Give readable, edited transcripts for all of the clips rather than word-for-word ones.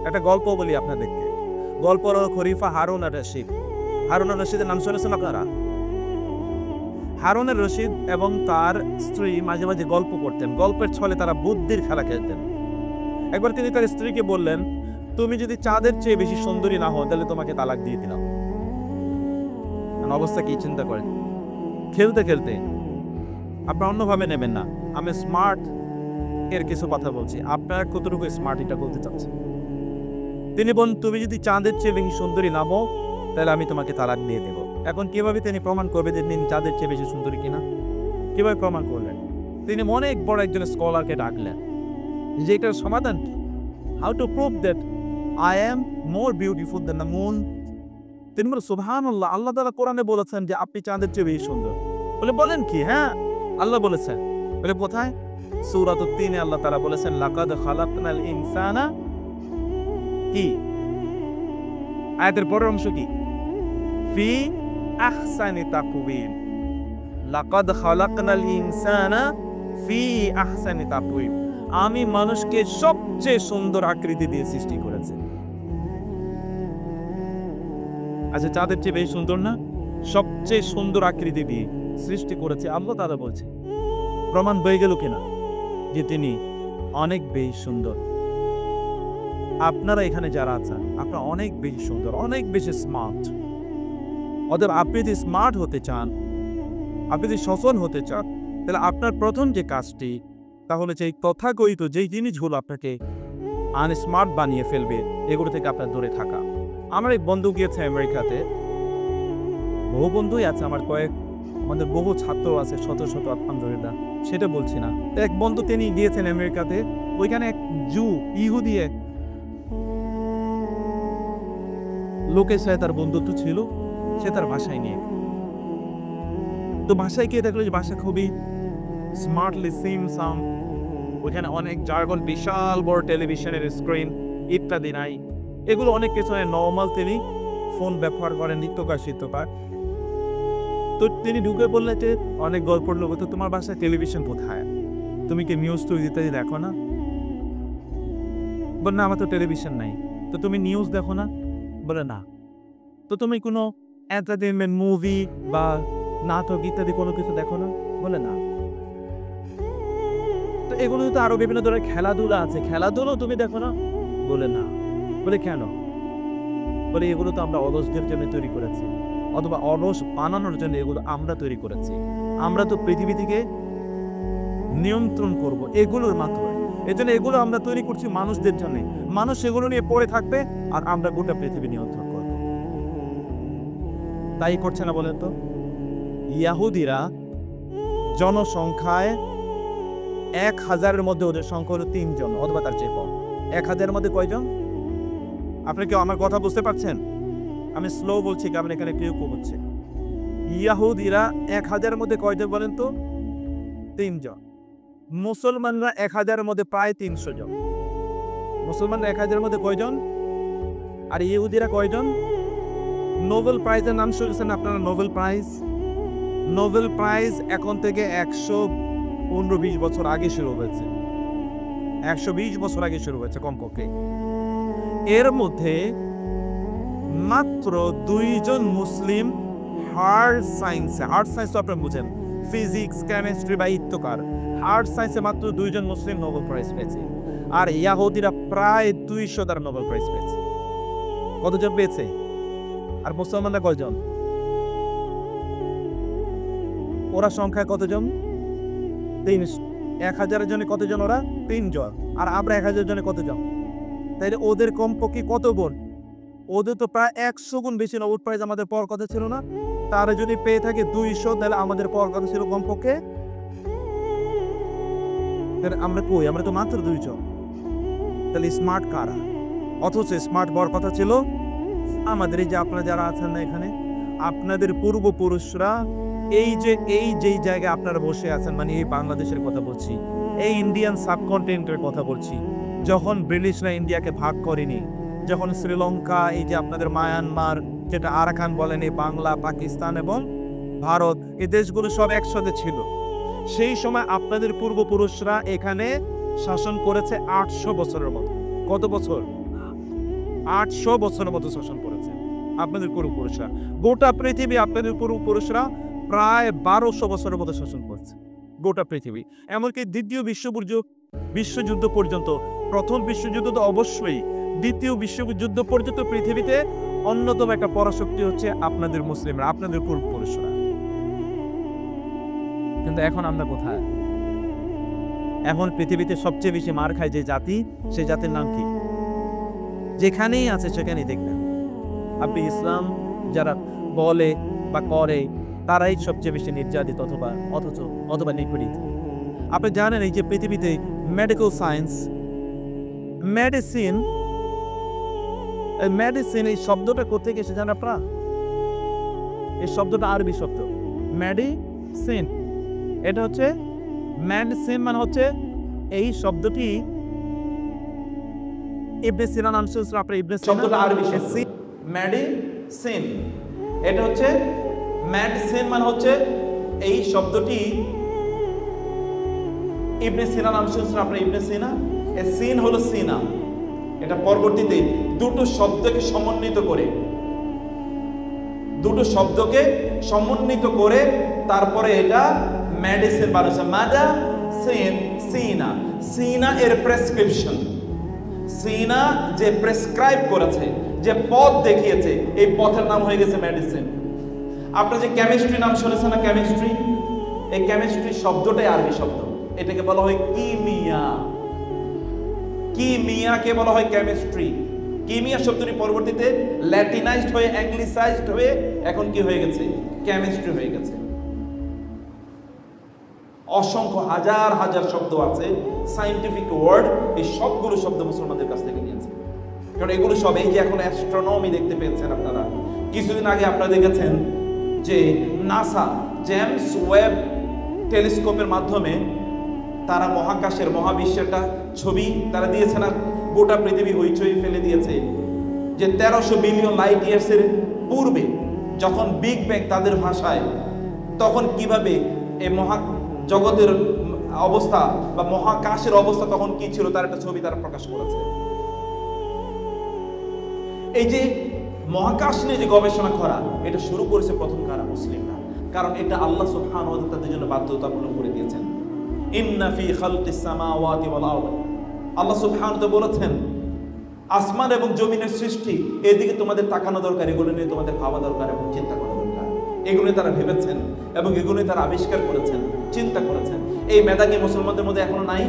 একটা গল্প বলি আপনাদেরকে। গল্প হলো খলিফা হারুন আর রশিদ। হারুন আর রশিদের নাম শুনেছেন আপনারা? হারুন আর রশিদ এবং তার স্ত্রী মাঝে মাঝে গল্প করতেন, গল্পের ছলে তারা বুদ্ধির খেলা খেলতেন। একবার তিনি তার স্ত্রীকে বললেন, তুমি যদি চাঁদের চেয়ে বেশি সুন্দরী না হও তাহলে তোমাকে তালাক দিয়ে দিলাম। অবস্থা কি চিন্তা করেন? খেলতে খেলতে, আপনারা অন্যভাবে নেবেন না, আমি স্মার্ট এর কিছু কথা বলছি, আপনারা কতটুকু স্মার্ট এটা বলতে চাচ্ছেন। তিনি বলেন, তুমি যদি চাঁদের চেয়ে বেশি সুন্দরী না হও তাহলে আমি তোমাকে তালাক দিয়ে দেব। এখন কিভাবে তিনি প্রমাণ করবে যে তিনি চাঁদের চেয়ে বেশি সুন্দরী কিনা? কিভাবে প্রমাণ করলেন? তিনি অনেক বড় একজন স্কলারকে ডাকলেন যে এটার সমাধান কি, how to prove that I am more beautiful than the moon. তিনি বলেন, সুবহানাল্লাহ, আল্লাহ তাআলা কোরআনে বলেছেন যে আপনি চাঁদের চেয়ে বেশি সুন্দর। বলেন কি? হ্যাঁ, আল্লাহ বলেছেন। কোথায়? সূরাতুত তিনে আল্লাহ তাআলা বলেছেন, লাকাদ খালাকনাল ইনসানা, কি আয়াতের পরের অংশ কি? ফি আহসানি তাকওয়িম। লাকাদ খালাকনাল ইনসানা ফি আহসানি তাকওয়িম। আমি মানুষকে সবচেয়ে সুন্দর আকৃতি দিয়ে সৃষ্টি করেছি। আচ্ছা, চাঁদের চেয়ে বেশি সুন্দর না? সবচেয়ে সুন্দর আকৃতি দিয়ে সৃষ্টি করেছে আল্লাহ তাআলা বলছে। প্রমাণ হয়ে গেল কিনা যে তিনি অনেক বেশি সুন্দর? আপনারা এখানে যারা আছেন, আপনারা অনেক বেশি সুন্দর, অনেক বেশি স্মার্ট। অতএব আপনি যদি স্মার্ট হতে চান, আপনি যদি সফল হতে চান, তাহলে আপনার প্রথম যে কাজটি তাহলে সেই তথাকথিত যেই জিনিসগুলো আপনাকে আনস্মার্ট বানিয়ে ফেলবে এগুলো থেকে আপনার দূরে থাকা। আমার এক বন্ধু গিয়েছে আমেরিকাতে, বহু বন্ধুই আছে আমার, আমাদের বহু ছাত্র আছে, শত শত আলহামদুলিল্লাহ, সেটা বলছি না। এক বন্ধু তিনি গিয়েছেন আমেরিকাতে, ওইখানে এক ইহুদি এক লোকের সাথে তার বন্ধুত্ব ছিল, সে তার ভাষায় নিয়ে, তো ভাষায় গিয়ে দেখলো যে ভাষা খুবই স্মার্টলি সিম সাউন্ড, ওইখানে অনেক জার্গন, বিশাল বড় টেলিভিশনের স্ক্রিন ইত্যাদি নাই, এগুলো অনেক কিছু নর্মাল। তিনি ফোন ব্যবহার করেন, নিত্যকার শিত্যকার। তো তিনি ঢুকে বললেন যে অনেক গল্পের লোক, তো তোমার বাসায় টেলিভিশন কোথায়? তুমি কি নিউজ টুজ ইত্যাদি দেখো না? বল না, আমার তো টেলিভিশন নাই। তো তুমি নিউজ দেখো না? বলে না। তো তুমি কোনো এন্টারটেইনমেন্ট মুভি বা নাটক ইত্যাদি কোনো কিছু দেখো না? বলে না। তো এগুলো তো আরো বিভিন্ন ধরনের খেলাধুলা আছে, খেলাধুলো তুমি দেখো না? বলে না। বলে কেন? বলে এগুলো তো আমরা অলসদের জন্য তৈরি করেছি, অথবা অলস বানানোর জন্য এগুলো আমরা তৈরি করেছি। আমরা তো পৃথিবী থেকে নিয়ন্ত্রণ করব এগুলোর মাধ্যমে, এজন্য এগুলো আমরা তৈরি করছি মানুষদের জন্য। মানুষ এগুলো নিয়ে পড়ে থাকবে আর আমরা গোটা পৃথিবী নিয়ন্ত্রণ করব। তাই করছে না বলেন তো? ইয়াহুদিরা জনসংখ্যায় 1000-এর মধ্যে ওদের সংখ্যা হলো 3 জন অথবা তার চেয়ে কম। 1000-এর মধ্যে কয়জন? আপনি কি আমার কথা বুঝতে পারছেন? আমি স্লো বলছি, কারণ এখানে কেউ কম হচ্ছে। ইয়াহুদিরা 1000-এর মধ্যে কয়জন বলেন তো? 3 জন। মুসলমানরা 1000-এর মধ্যে প্রায় 300 জন। মুসলমানরা 1000-এর মধ্যে কয়জন? আর ইহুদিরা কয়জন? নোবেল প্রাইজের নাম শুনেছেন আপনারা? নোবেল প্রাইজ, নোবেল প্রাইজ এখন থেকে 115-20 বছর আগে শুরু হয়েছে। 120 বছর আগে শুরু হয়েছে কমপক্ষে। এর মধ্যে মাত্র 2 জন মুসলিম হার্ড সায়েন্সে, হার্ড সায়েন্স তো আপনারা বুঝেন, ফিজিক্স, কেমিস্ট্রি বা ইত্যকার, হার্ড সায়েন্সে মাত্র 2 জন মুসলিম নোবেল প্রাইজ পেয়েছে। আর ইয়াহুদিরা প্রায় 200 দ্বারা নোবেল প্রাইজ পেয়েছে। কতজন পেয়েছে? আর মুসলমানরা কয়জন? ওরা সংখ্যায় কতজন? 300। 1000-এর জন্য কতজন ওরা? 3 জন। আর আমরা 1000 জনে কতজন? তাইলে ওদের কমপক্ষে কত গুণ? ওদের তো প্রায় 100 গুণ বেশি নোবেল প্রাইজ আমাদের পাওয়ার কথা ছিল না? তারা যদি পেয়ে থাকে 200, তাহলে আমাদের পাওয়ার কথা ছিল কমপক্ষে, আমরা কই? আমরা তো মাত্র 2 জন। তাহলে স্মার্ট কারা? অথচ স্মার্ট হওয়ার কথা ছিল আমাদের। এই যে আপনারা যারা আছেন না এখানে, আপনাদের পূর্বপুরুষরা যেই জায়গায় আপনারা বসে আছেন, মানে এই বাংলাদেশের কথা বলছি, এই ইন্ডিয়ান সাবকন্টিনেন্টের কথা বলছি, যখন ব্রিটিশরা ইন্ডিয়াকে ভাগ করেনি, যখন শ্রীলঙ্কা, এই যে আপনাদের মায়ানমার, যেটা আরাকান বলেন, এই বাংলা, পাকিস্তান এবং ভারত, এই দেশগুলো সব একসাথে ছিল, সেই সময় আপনাদের পূর্বপুরুষরা এখানে শাসন করেছে 800 বছরের মতো। কত বছর? 800 বছরের মতো শাসন করেছে আপনাদের পূর্বপুরুষরা। গোটা পৃথিবী আপনাদের পূর্বপুরুষরা প্রায় 1200 বছরের মতো শাসন করছে গোটা পৃথিবী। এমনকি দ্বিতীয় বিশ্বযুদ্ধ পর্যন্ত, প্রথম বিশ্বযুদ্ধ তো অবশ্যই, দ্বিতীয় বিশ্বযুদ্ধ পর্যন্ত পৃথিবীতে অন্যতম একটা পরাশক্তি হচ্ছে আপনাদের মুসলিমরা, আপনাদের পূর্বপুরুষরা। কিন্তু এখন আমরা কোথায়? এখন পৃথিবীতে সবচেয়ে বেশি মার খায় যে জাতি, সেই জাতির নাম কি? যেখানেই আছে সেখানেই দেখবেন আপনি ইসলাম যারা বলে বা করে তারাই সবচেয়ে বেশি নির্যাতিত অথবা নিপীড়িত। আপনি জানেন এই যে পৃথিবীতে মেডিকেল সায়েন্স, মেডিসিন এই শব্দটা কোথেকে এসে জানেন আপনারা? এই শব্দটা আরবি শব্দ মেডিসিন। এটা হচ্ছে মেডিসিন মানে হচ্ছে এই শব্দটি ইবনে সিনা নাম শুনছেন আপনারা? ইবনে সিনা শব্দটা আরবি শব্দ মেডিসিন। এটা হচ্ছে মেডিসিন মানে হচ্ছে এই শব্দটি ইবনে সিনা নাম শুনছেন আপনারা? ইবনে সিনা, এ সিন হলো সিনা। এটা পরবর্তীতে দুটো শব্দকে সমন্বিত করে তারপরে এটা মেডিসিন বানাচ্ছে। মাদা সিন, সিনা এর প্রেসক্রিপশন, সিনা যে প্রেসক্রাইব করেছে, যে পথ দেখিয়েছে, এই পথের নাম হয়ে গেছে মেডিসিন। আপনারা যে কেমিস্ট্রি নাম শুনেছেন না? কেমিস্ট্রি, এই কেমিস্ট্রি শব্দটাই আরবি শব্দ। এটাকে বলা হয় কিমিয়া। কিমিয়াকে বলা হয় কেমিস্ট্রি। কিমিয়া শব্দটি পরবর্তীতে ল্যাটিনাইজড হয়ে অ্যাংলিসাইজড হয়ে এখন কি হয়ে গেছে? কেমিস্ট্রি হয়ে গেছে। অসংখ্য হাজার হাজার শব্দ আছে, সায়েন্টিফিক ওয়ার্ড, এই সবগুলো শব্দ মুসলমানদের কাছ থেকে নিয়েছে। কারণ এগুলো সব, এই যে এখন অ্যাস্ট্রোনমি দেখতে পেয়েছেন আপনারা, কিছুদিন আগে আপনারা দেখেছেন যে নাসা জেমস ওয়েব টেলিস্কোপের মাধ্যমে তারা মহাকাশের, মহাবিশ্বেরটা ছবি তারা দিয়েছে না? গোটা পৃথিবী হইচই ফেলে দিয়েছে যে 1300 বিলিয়ন লাইট ইয়ার্সের পূর্বে যখন বিগ ব্যাং তাদের ভাষায়, তখন কিভাবে এই জগতের অবস্থা বা মহাকাশের অবস্থা তখন কি ছিল তার একটা ছবি তারা প্রকাশ করেছে। এই যে মহাকাশ নিয়ে যে গবেষণা করা, এটা শুরু করেছে প্রথম কারা? মুসলিমরা। কারণ এটা আল্লাহ সুবহানাহু ওয়া তাআলা তাদের জন্য বাধ্যতামূলক করে দিয়েছেন। ইন্না ফি খালকিস সামাওয়াতি ওয়াল আরদ, আল্লাহ সুবহানাহু ওয়া তাআলা বলেছেন আসমান এবং জমিনের সৃষ্টি, এদিকে তোমাদের তাকানো দরকার, এগুলো নিয়ে তোমাদের ভাবা দরকার এবং চিন্তা করা দরকার। এগুলো তারা ভেবেছেন এবং এগুলো তারা আবিষ্কার করেছেন, চিন্তা করেছেন। এই মেধা কি মুসলমানদের মধ্যে এখনো নাই?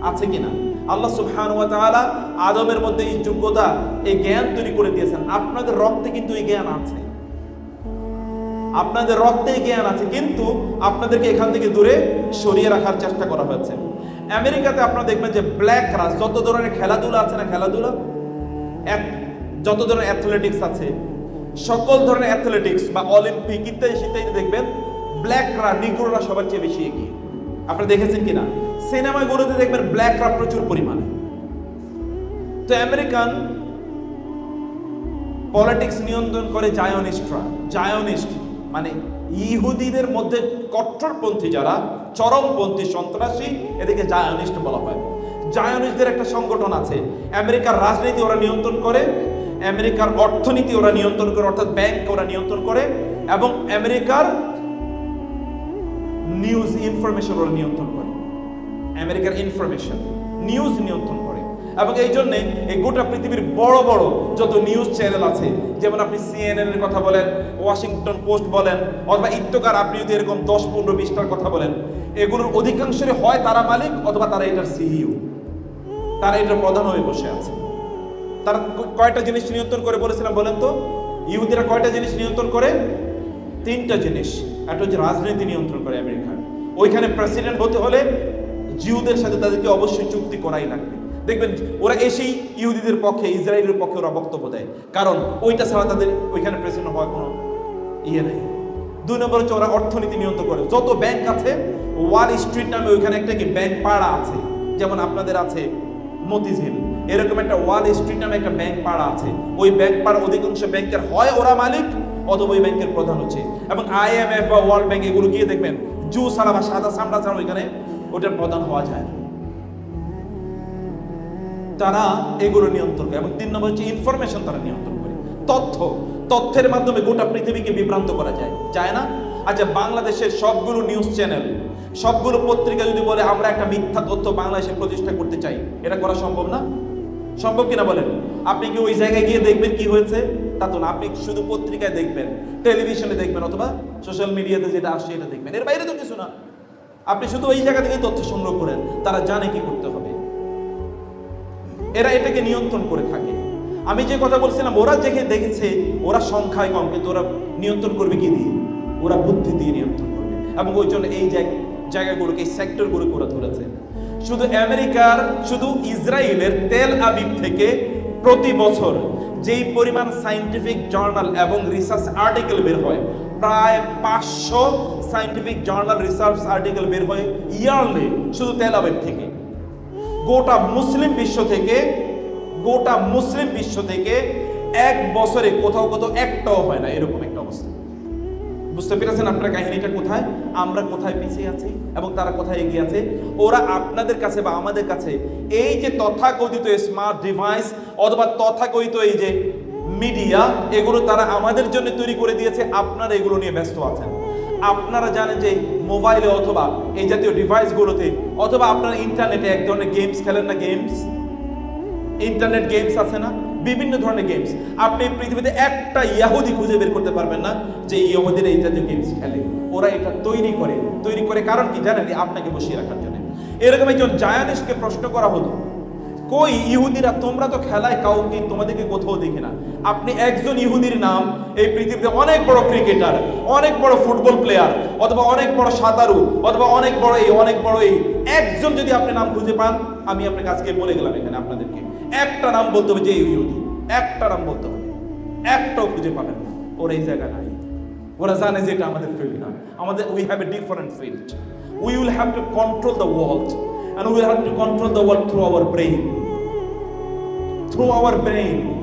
আছে কিনা? আল্লাহ সুবহানাহু ওয়া তাআলা আদমের মধ্যে এই যোগ্যতা, এই জ্ঞান তৈরি করে দিয়েছেন। আপনাদের রক্তে কিন্তু এই জ্ঞান আছে, আপনাদের রক্তে জ্ঞান আছে, কিন্তু আপনাদেরকে এখান থেকে দূরে সরিয়ে রাখার চেষ্টা করা হয়েছে। আমেরিকাতে আপনারা দেখবেন যে ব্ল্যাক রাস, যত ধরনের খেলাধুলা আছে না, খেলাধুলা, যত ধরনের অ্যাথলেটিক্স আছে, সকল ধরনের অ্যাথলেটিক্স বা অলিম্পিক ইত্যাদি ইত্যাদি দেখবেন ব্ল্যাকরা, নিগ্রোরা সবার চেয়ে বেশি এগিয়ে। আপনারা দেখেছেন কিনা? সিনেমাগুলোতে দেখবেন ব্ল্যাকরা প্রচুর পরিমাণে। তো আমেরিকান পলিটিক্স নিয়ন্ত্রণ করে জায়োনিস্টরা। জায়োনিস্ট মানে ইহুদিদের মধ্যে কট্টরপন্থী যারা, চরমপন্থী সন্ত্রাসী, এদিকে জায়োনিস্ট বলা হয়। জায়োনিস্টদের একটা সংগঠন আছে। আমেরিকার রাজনীতি ওরা নিয়ন্ত্রণ করে, আমেরিকার অর্থনীতি ওরা নিয়ন্ত্রণ করে, অর্থাৎ ব্যাংক ওরা নিয়ন্ত্রণ করে, এবং আমেরিকার নিউজ ইনফরমেশন ওরা নিয়ন্ত্রণ করে। আমেরিকার ইনফরমেশন নিউজ নিয়ন্ত্রণ করে। এবং এই জন্যে এই গোটা পৃথিবীর বড় বড় যত নিউজ চ্যানেল আছে, যেমন আপনি CNN এর কথা বলেন, ওয়াশিংটন পোস্ট বলেন, অথবা ইত্তকার, আপনি যদি এরকম 10, 15, 20টার কথা বলেন, এগুলোর অধিকাংশই হয় তারা মালিক অথবা তারা এটার সিইও, তারা এটার প্রধান হয়ে বসে আছে। তারা কয়টা জিনিস নিয়ন্ত্রণ করে বলেছিলাম বলেন তো? ইহুদিরা কয়টা জিনিস নিয়ন্ত্রণ করে? 3টা জিনিস। একটা হচ্ছে রাজনীতি নিয়ন্ত্রণ করে আমেরিকা। ওইখানে প্রেসিডেন্ট হতে হলে জিউদের সাথে তাদেরকে অবশ্যই চুক্তি করাই লাগবে। দেখবেন ওরা এসেই ইহুদিদের পক্ষে, ইসরায়েলের পক্ষে ওরা বক্তব্য দেয়, কারণ ওইটা ছাড়া তাদের ওইখানে প্রেসিডেন্ট হওয়ার কোনো ইয়ে নেই। 2 নম্বর হচ্ছে ওরা অর্থনীতি নিয়ন্ত্রণ করে। যত ব্যাংক আছে, ওয়াল স্ট্রিট নামে ওইখানে একটা কি ব্যাংক পাড়া আছে, যেমন আপনাদের আছে মতিঝিল, এরকম একটা ওয়াল স্ট্রিট নামে একটা ব্যাংক পাড়া আছে। ওই ব্যাংক পাড়ার অধিকাংশ ব্যাংকের হয় ওরা মালিক অথবা ওই ব্যাংকের প্রধান হচ্ছে। এবং IMF বা ওয়ার্ল্ড ব্যাংক এগুলো গিয়ে দেখবেন জু ছাড়া বা সাদা চামড়া ছাড়া ওইখানে ওটার প্রধান হওয়া যায় না। তারা এগুলো নিয়ন্ত্রণ করে। এবং 3 নম্বর হচ্ছে ইনফরমেশন তারা নিয়ন্ত্রণ করে। তথ্যের মাধ্যমে গোটা পৃথিবীকে বিভ্রান্ত করা যায় না? আচ্ছা, বাংলাদেশের সবগুলো নিউজ চ্যানেল, সবগুলো পত্রিকা যদি বলে আমরা একটা মিথ্যা তথ্য বাংলাদেশে প্রতিষ্ঠা করতে চাই, এটা করা সম্ভব না? সম্ভব কিনা বলেন? আপনি কি ওই জায়গায় গিয়ে দেখবেন কি হয়েছে? তা তো না। আপনি শুধু পত্রিকায় দেখবেন, টেলিভিশনে দেখবেন, অথবা সোশ্যাল মিডিয়াতে যেটা আসছে এটা দেখবেন, এর বাইরে তো কিছু না। আপনি শুধু ওই জায়গা থেকে তথ্য সংগ্রহ করেন, তারা জানে কি করতে হবে, এরা এটাকে নিয়ন্ত্রণ করে থাকে। আমি যে কথা বলছিলাম, ওরা দেখেছে ওরা সংখ্যায় কম, কিন্তু ওরা নিয়ন্ত্রণ করবে কি দিয়ে? ওরা বুদ্ধি দিয়ে নিয়ন্ত্রণ করবে। এবং ওই জন্য এই জায়গাগুলোকে, এই সেক্টরগুলোকে ওরা ধরেছে। শুধু আমেরিকার, শুধু ইসরায়েলের তেল আবিব থেকে প্রতি বছর যেই পরিমাণ সায়েন্টিফিক জার্নাল এবং রিসার্চ আর্টিকেল বের হয়, প্রায় 500 সায়েন্টিফিক জার্নাল রিসার্চ আর্টিকেল বের হয় ইয়ারলি, শুধু তেল আবিব থেকে। গোটা মুসলিম বিশ্ব থেকে এক বছরে কোথাও একটাও হয় না, এরকম একটা অবস্থা। বুঝতে পেরেছেন আপনারা কাহিনীটা কোথায়? আমরা কোথায় পিছিয়ে আছি এবং তারা কোথায় এগিয়ে আছে? ওরা আপনাদের কাছে বা আমাদের কাছে এই যে তথাকথিত স্মার্ট ডিভাইস অথবা তথাকথিত এই যে মিডিয়া, এগুলো তারা আমাদের জন্য তৈরি করে দিয়েছে। আপনারা এগুলো নিয়ে ব্যস্ত আছেন। আপনারা জানেন যে মোবাইলে অথবা এই জাতীয় ডিভাইসগুলোতে অথবা আপনারা ইন্টারনেটে এক ধরনের গেমস খেলেন না? ইন্টারনেট গেমস আছে না? বিভিন্ন ধরনের গেমস। আপনি পৃথিবীতে একটা ইহুদি খুঁজে বের করতে পারবেন না যে ইহুদিরা এই জাতীয় গেমস খেলে। ওরা এটা তৈরি করে কারণ কি জানেন? আপনাকে বসিয়ে রাখার জন্য। এরকম একজন জায়ানিস্টকে প্রশ্ন করা হতো, কই ইহুদিরা, তোমরা তো খেলায় কাউকে, তোমাদেরকে কোথাও দেখি না। আপনি একজন ইহুদির নাম এই পৃথিবীতে অনেক বড় ক্রিকেটার, অনেক বড় ফুটবল প্লেয়ার, অথবা অনেক বড় সাঁতারু, অথবা অনেক বড় এই একজন যদি আপনি নাম খুঁজে পান, আমি আপনাকে আজকে বলে গেলাম এখানে আপনাদেরকে একটা নাম বলতে হবে যে ইহুদি, একটা নাম বলতে হবে, একটাও খুঁজে পাবেন না। ওরা এই জায়গা নাই। ওরা জানে যে এটা আমাদের ফিল্ড না। We have a different field. We will have to control the world, and we will have to control the world through our brain,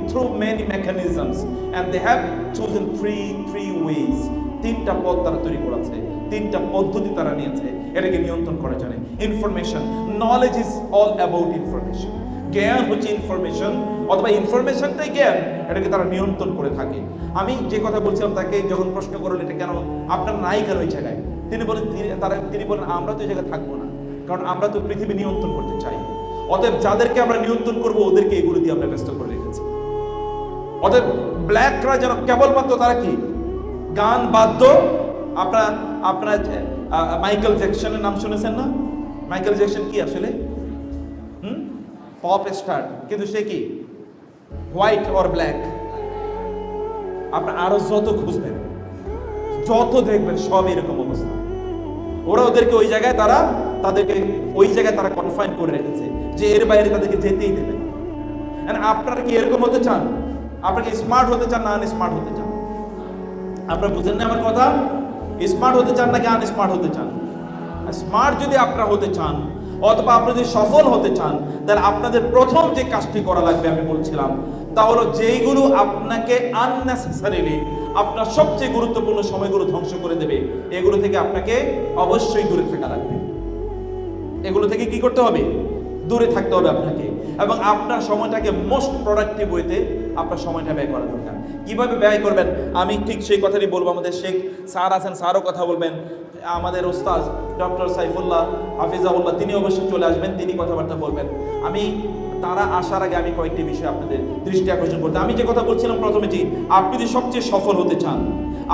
through many mechanisms, and they have chosen three ways. 3টা পথ তারা তৈরি করেছে, 3টা পদ্ধতি তারা নিয়েছে এটাকে নিয়ন্ত্রণ করার জন্য। Information, knowledge is all about information. জ্ঞান হচ্ছে ইনফরমেশন, অথবা ইনফরমেশনটাই জ্ঞান, এটাকে তারা নিয়ন্ত্রণ করে থাকে। আমি যে কথা বলছিলাম, তাকে যখন প্রশ্ন করলেন এটা কেন আপনার নাই কেন ওই জায়গায়, তিনি বলেন আমরা তো এই জায়গায় থাকবো না, কারণ আমরা তো পৃথিবী নিয়ন্ত্রণ করতে চাই। অতএব যাদেরকে আমরা নিয়ন্ত্রণ করবো ওদেরকে এগুলো দিয়ে আমরা ব্যস্ত করে রেখেছি। অতএব ব্ল্যাকরা যেন কেবলমাত্র তারা কি গান বাদ্য, আপনারা মাইকেল জ্যাকসনের নাম শুনেছেন না? মাইকেল জ্যাকসন কি আসলে পপ স্টার, কিন্তু সে কি হোয়াইট অর ব্ল্যাক? আপনার আরো যত খুঁজবেন, যত দেখবেন, সব এরকম অবস্থা। ওরা ওদেরকে ওই জায়গায় তারা কনফাইন করে রেখেছে যে এর বাইরে তাদেরকে যেতেই দেবে না। আপনারা কি এরকম হতে চান? আপনারা কি স্মার্ট হতে চান না আনস্মার্ট হতে চান? আপনারা বুঝেন না আমার কথা? স্মার্ট হতে চান নাকি আনস্মার্ট হতে চান? স্মার্ট যদি আপনারা হতে চান অথবা আপনারা যদি সফল হতে চান, তাহলে আপনাদের প্রথম যে কাজটি করা লাগবে আমি বলছিলাম, তা হলো যেইগুলো আপনাকে আননেসেসারিলি আপনার সবচেয়ে গুরুত্বপূর্ণ সময়গুলো ধ্বংস করে দেবে, এগুলো থেকে আপনাকে অবশ্যই দূরে থাকা লাগবে। এগুলো থেকে কি করতে হবে? দূরে থাকতে হবে আপনাকে। এবং আপনার সময়টাকে মোস্ট প্রোডাক্টিভ ওয়েতে আপনার সময়টা ব্যয় করা দরকার। কিভাবে ব্যয় করবেন আমি ঠিক সেই কথাটি বলবো। আমাদের শেখ স্যার আছেন, স্যারও কথা বলবেন। আমাদের ওস্তাদ ডক্টর সাইফুল্লাহ হাফিজাউল্লাহ তিনি অবশ্যই চলে আসবেন, তিনি কথাবার্তা বলবেন। তারা আসার আগে আমি কয়েকটি বিষয় আপনাদের দৃষ্টি আকর্ষণ করতে, আমি যে কথা বলছিলাম প্রথমে, যে আপনি যদি সবচেয়ে সফল হতে চান,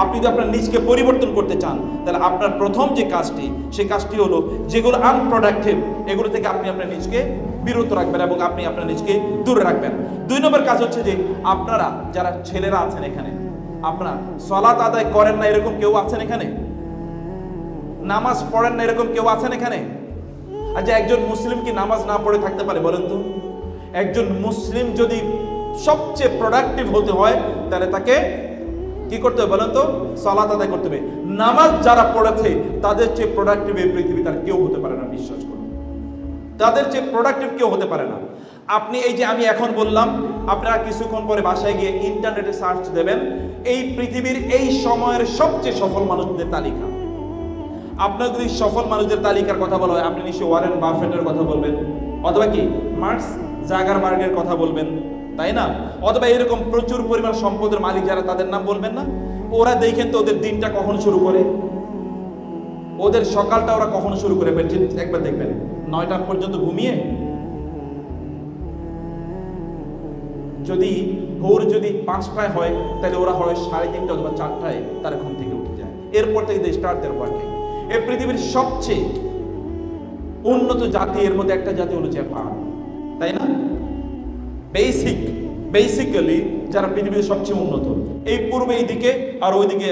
আপনি যদি আপনার নিজকে পরিবর্তন করতে চান, তাহলে আপনার প্রথম যে কাজটি, সেই কাজটি হলো যেগুলো আনপ্রোডাক্টিভ এগুলো থেকে আপনি আপনার নিজকে বিরত রাখবেন এবং আপনি আপনার নিজকে দূরে রাখবেন। 2 নম্বর কাজ হচ্ছে যে আপনারা যারা ছেলেরা আছেন এখানে, আপনারা সালাত আদায় করেন না এরকম কেউ আছেন এখানে? নামাজ পড়েন না এরকম কেউ আছেন এখানে? আচ্ছা, একজন মুসলিম কি নামাজ না পড়ে থাকতে পারে বলেন তো? একজন মুসলিম যদি সবচেয়ে প্রোডাক্টিভ হতে হয়, তাহলে তাকে কি করতে হবে বলেন তো? সালাত আদায় করতে হবে। নামাজ যারা পড়েছে তাদের চেয়ে প্রোডাক্টিভ এই পৃথিবীতে আর কেউ হতে পারে না, বিশ্বাস করুন। তাদের চেয়ে প্রোডাক্টিভ কেউ হতে পারে না। আপনি এই যে আমি এখন বললাম, আপনারা কিছুক্ষণ পরে বাসায় গিয়ে ইন্টারনেটে সার্চ দেবেন এই পৃথিবীর এই সময়ের সবচেয়ে সফল মানুষদের তালিকা। আপনার যদি সফল মানুষদের তালিকার কথা বলা হয়, আপনি নিশ্চয়ই ওয়ারেন বাফেটের কথা বলবেন, অথবা কি মার্কস জাগার বার্গের কথা বলবেন, তাই না? অথবা এরকম প্রচুর পরিমাণ সম্পদের মালিক যারা, তাদের নাম বলবেন না? ওরা দেখেন তো ওদের দিনটা কখন শুরু করে, ওদের সকালটা ওরা কখন শুরু করে, একবার দেখবেন 9টা পর্যন্ত ঘুমিয়ে, যদি ভোর যদি 5টায় হয় তাহলে ওরা হয় 3:30 অথবা 4টায় তারা ঘুম থেকে উঠে যায়। এরপর থেকে দে স্টার্ট দেয়ার ওয়ার্কিং। এই পৃথিবীর সবচেয়ে উন্নত জাতি এর মধ্যে একটা জাতি হলো জাপান, তাই না? বেসিক্যালি যারা পৃথিবীর সবচেয়ে উন্নত, এই পূর্বে এইদিকে আর ওইদিকে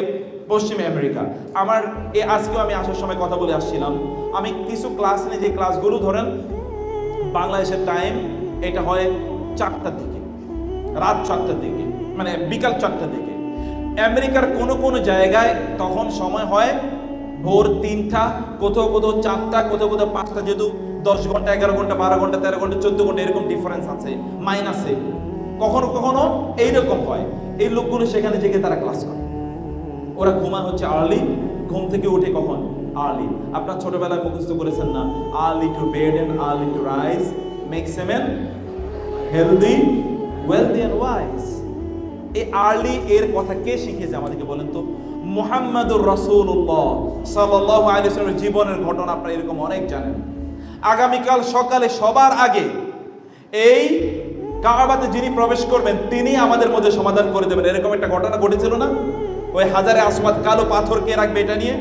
পশ্চিমে আমেরিকা। আমার আজকেও আমি আসার সময় কথা বলে আসছিলাম, আমি কিছু ক্লাস নিয়ে, যে ক্লাসগুলো ধরেন বাংলাদেশের টাইম এটা হয় 4টার দিকে, রাত 4টার দিকে, মানে বিকাল 4টার দিকে। আমেরিকার কোনো জায়গায় তখন সময় হয় ভোর 3টা, কোথাও 4টা, কোথাও 5টা, যেহেতু 10 ঘন্টা, 11 ঘন্টা, 12 ঘন্টা, 13 ঘন্টা, 14 ঘন্টা এরকম ডিফারেন্স আছে, মাইনাসে কখনো এইরকম হয়। এই লোকগুলো সেখানে জেগে তারা ক্লাস করে, ওরা ঘুমায় হচ্ছে আর্লি, ঘুম থেকে উঠে কখন? আর্লি। আপনার ছোটবেলায় মুখস্থ করেছেন না, early to bed and early to rise makes a man healthy, wealthy and wise. এই আর্লি এর কথা কে শিখিয়েছে আমাদেরকে বলেন তো? মুহাম্মাদুর রাসূলুল্লাহ সাল্লাল্লাহু আলাইহি ওয়াসাল্লামের জীবনের ঘটনা আপনারা এরকম অনেক জানেন। আগামীকাল সকালে সবার আগে এই কাবাতে যিনি প্রবেশ করবেন তিনি আমাদের মধ্যে সমাধান করে দেবেন, এরকম একটা ঘটনা ঘটেছিল না? ওই হাজারে আসওয়াদ কালো পাথর কে রাখবে এটা নিয়ে,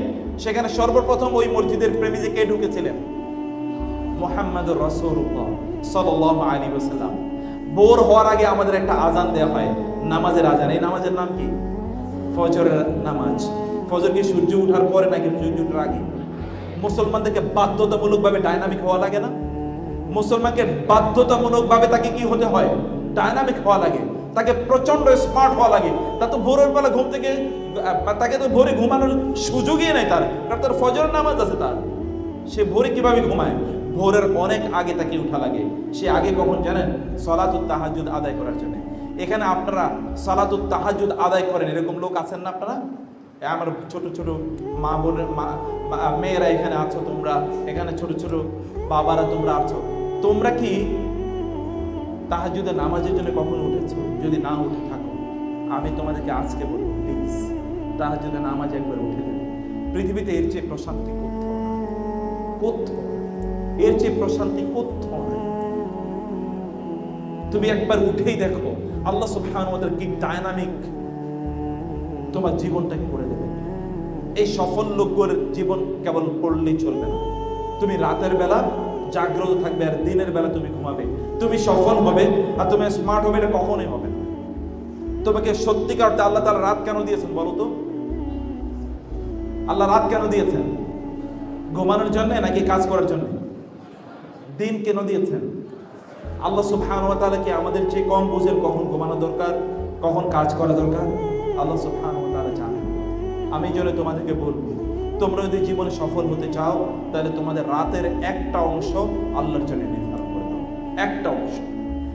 সেখানে সর্বপ্রথম ওই মসজিদের প্রেমিজে কে ঢুকেছিলেন? মুহাম্মাদুর রাসূলুল্লাহ সাল্লাল্লাহু আলাইহি ওয়াসাল্লাম। ভোর হওয়ার আগে আমাদের একটা আজান দেওয়া হয়, নামাজের আজান। এই নামাজের নাম কি? ফজরের নামাজ। ফজর কি সূর্য ওঠার পরে নাকি সূর্য ওঠার আগে? মুসলমানদেরকে বাধ্যতামূলকভাবে ডাইনামিক হওয়া লাগে না? মুসলমানকে বাধ্যতামূলকভাবে তাকে কি হতে হয়? ডাইনামিক হওয়া লাগে, তাকে প্রচন্ড স্মার্ট হওয়া লাগে। তা তো ভোরের বেলা ঘুম থেকে, তাকে তো ভোরে ঘুমানোর সুযোগই নেই তার, কারণ তার ফজরের নামাজ আছে তার। সে ভোরে কিভাবে ঘুমায়? ভোরের অনেক আগে তাকে উঠা লাগে। সে আগে কখন জানেন? সালাতুত তাহাজ্জুদ আদায় করার জন্য। এখানে আপনারা সালাতুত তাহাজ্জুদ আদায় করেন, এরকম লোক আছেন না আপনারা? আমার ছোট ছোট মা বোনের মেয়েরা এখানে আছো, তোমরা এখানে ছোট ছোট বাবারা তোমরা আছো, তোমরা কি তাহাজ্জুদের নামাজের জন্য কখনো উঠেছো? যদি না উঠে থাকো, আমি তোমাদেরকে আজকে বলবো, প্লিজ তাহাজ্জুদের নামাজ একবার উঠে দেবে। পৃথিবীতে এর চেয়ে প্রশান্তি কোথাও, এর চেয়ে প্রশান্তি কোথাও নাই। তুমি একবার উঠেই দেখো আল্লাহ সুবহানাহু ওয়া তাআলা কি ডায়নামিক তোমার জীবনটাকে করে দেবে। এই সফল লোকগুলোর জীবন কেবল পড়লেই চলবে না, তুমি রাতের বেলা জাগ্রত থাকবে আর দিনের বেলা তুমি ঘুমাবে। তুমি সফল হবে আর তুমি স্মার্ট হবে, এটা কখনোই হবে না। তোমাকে সত্যিকার অর্থে আল্লাহ তাআলা রাত কেন দিয়েছেন বলো তো? আল্লাহ রাত কেন দিয়েছেন? ঘুমানোর জন্য নাকি কাজ করার জন্য? দিন কেন দিয়েছেন? আল্লাহ সুবহানাহু ওয়া তাআলা কি আমাদের চেয়ে কম বুঝেন কখন ঘুমানো দরকার, কখন কাজ করা দরকার? আল্লাহ সুবহানাহু ওয়া তাআলা জানেন। আমি জন্য তোমাদেরকে বলবো, তোমরা যদি জীবনে সফল হতে চাও তাহলে তোমাদের রাতের একটা অংশ আল্লাহর জন্য নির্ধারণ করে দাও, একটা অংশ,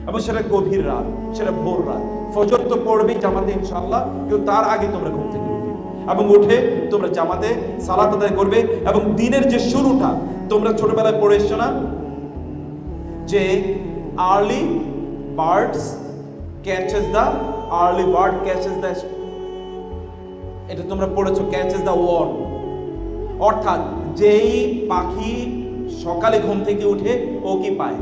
এবং সেটা গভীর রাত, সেটা ভোর রাত। ফজর তো পড়বেই জামাতে ইনশাআল্লাহ, কিন্তু তার আগে তোমরা ঘুম থেকে উঠবে এবং উঠে তোমরা জামাতে সালাত আদায় করবে। এবং দিনের যে শুরুটা, তোমরা ছোটবেলায় পড়ে এসছো না যে early birds catches the, early bird catches the, এটা তোমরা পড়েছো, ক্যাচেস দ্য ওয়ার্ম। অর্থাৎ যেই পাখি সকালে ঘুম থেকে উঠে ও কি পায়?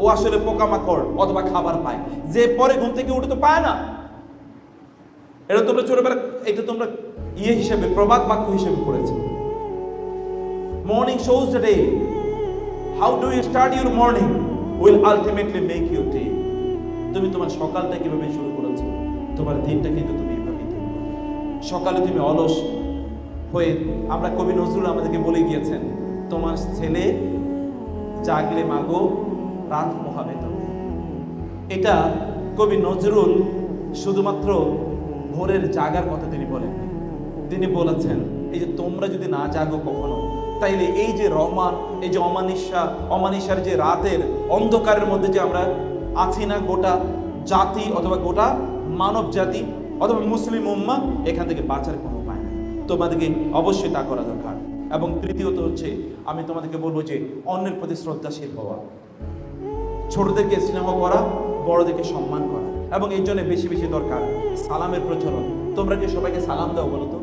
ও আসলে পোকামাকড় অথবা খাবার পায়, যে পরে ঘুম থেকে উঠে তো পায় না। এটা তোমরা ছোটবেলা, এটা তোমরা হিসেবে, প্রবাদ বাক্য হিসেবে পড়েছো। Morning shows the day, how do you start your morning will ultimately make your day. তুমি তোমার সকালটা কিভাবে শুরু করেছো, তোমার দিনটা কিন্তু তুমি এইভাবেই শুরু করবে। সকালে তুমি অলস হয়ে, আমরা কবি নজরুল আমাদেরকে বলে গিয়েছেন, তোমার ছেলে জাগলে মাগো রাত পোহাবে তুমি। এটা কবি নজরুল শুধুমাত্র ভোরের জাগার কথা তিনি বলেননি, তিনি বলেছেন এই যে তোমরা যদি না জাগো কখনো, তাইলে এই যে রহমান, এই যে অমানিসার যে রাতের অন্ধকারের মধ্যে যে আমরা আছি না, গোটা জাতি অথবা গোটা মানব জাতি অথবা মুসলিম উম্মাহ, এখান থেকে বাঁচার কোনো উপায় নেই। তোমাদেরকে অবশ্যই তা করা দরকার। এবং তৃতীয়ত হচ্ছে, আমি তোমাদেরকে বলবো যে অন্যের প্রতি শ্রদ্ধাশীল হওয়া। ছোটদেরকে স্নেহ করা, বড়দেরকে সম্মান করা, এবং এই জন্য বেশি বেশি দরকার সালামের প্রচলন। তোমরা কি সবাইকে সালাম দাও বলো তো?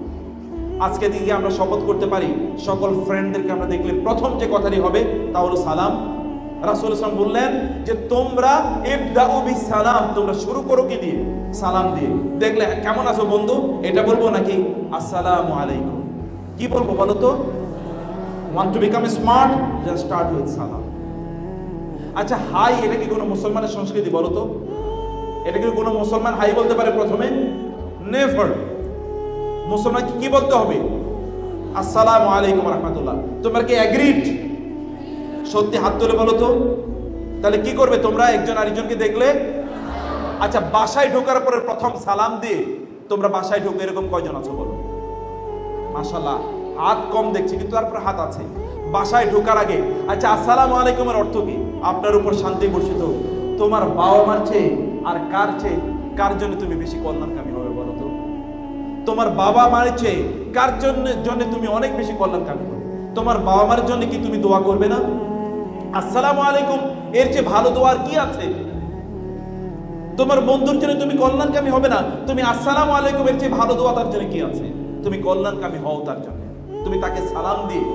আজকে দিকে আমরা শপথ করতে পারি সকল ফ্রেন্ডদেরকে আমরা দেখলে প্রথম যে কথাটি হবে তা হলো সালাম। রাসূল সাল্লাল্লাহু আলাইহি ওয়াসাল্লাম বললেন যে তোমরা ইবদাউ বিস সালাম, তোমরা শুরু করো কি দিয়ে? সালাম দিয়ে। দেখলে কেমন আছো বন্ধু এটা বলবো নাকি আসসালামু আলাইকুম? কি বলবো বলো তো? Want to become smart? Just start with সালাম। আচ্ছা, হাই এটা কি কোনো মুসলমানের সংস্কৃতি বলো তো? এটা কি কোনো মুসলমান হাই বলতে পারে প্রথমে? নেভার। মুসলমান কি বলতে হবে? আসসালামু আলাইকুম রাহমাতুল্লাহ। তোমরা কি এগ্রিড? সত্যি হাত তুলে বলো তো। তাহলে কি করবে তোমরা একজন আরেকজনকে দেখলে? আচ্ছা, বাসায় ঢোকার পরে প্রথম সালাম দিয়ে তোমরা বাসায় ঢুকে এরকম কয়জন আছো বলো? মাশাআল্লাহ, হাত কম দেখছি কিন্তু তারপর হাত আছে। বাসায় ঢোকার আগে আচ্ছা আসসালামু আলাইকুমের অর্থ কি? আপনার উপর শান্তি বর্ষিত। তোমার বাবা মার চেয়ে আর কার জন্য তুমি বেশি কল্যাণকামী হবে বলো তো? তোমার বাবা মার চেয়ে কার জন্য তুমি অনেক বেশি কল্যাণকামী হবে? তোমার বাবা মার জন্য কি তুমি দোয়া করবে না? আসসালামু আলাইকুম এর চেয়ে ভালো দোয়া আর কি আছে? তোমার বন্ধুর জন্য তুমি কল্যাণকামী হবে না? তুমি আসসালামু আলাইকুম এর চেয়ে ভালো দোয়া তার জন্য কি আছে? তুমি কল্যাণকামী হও তার জন্য। তুমি তাকে সালাম দিয়ে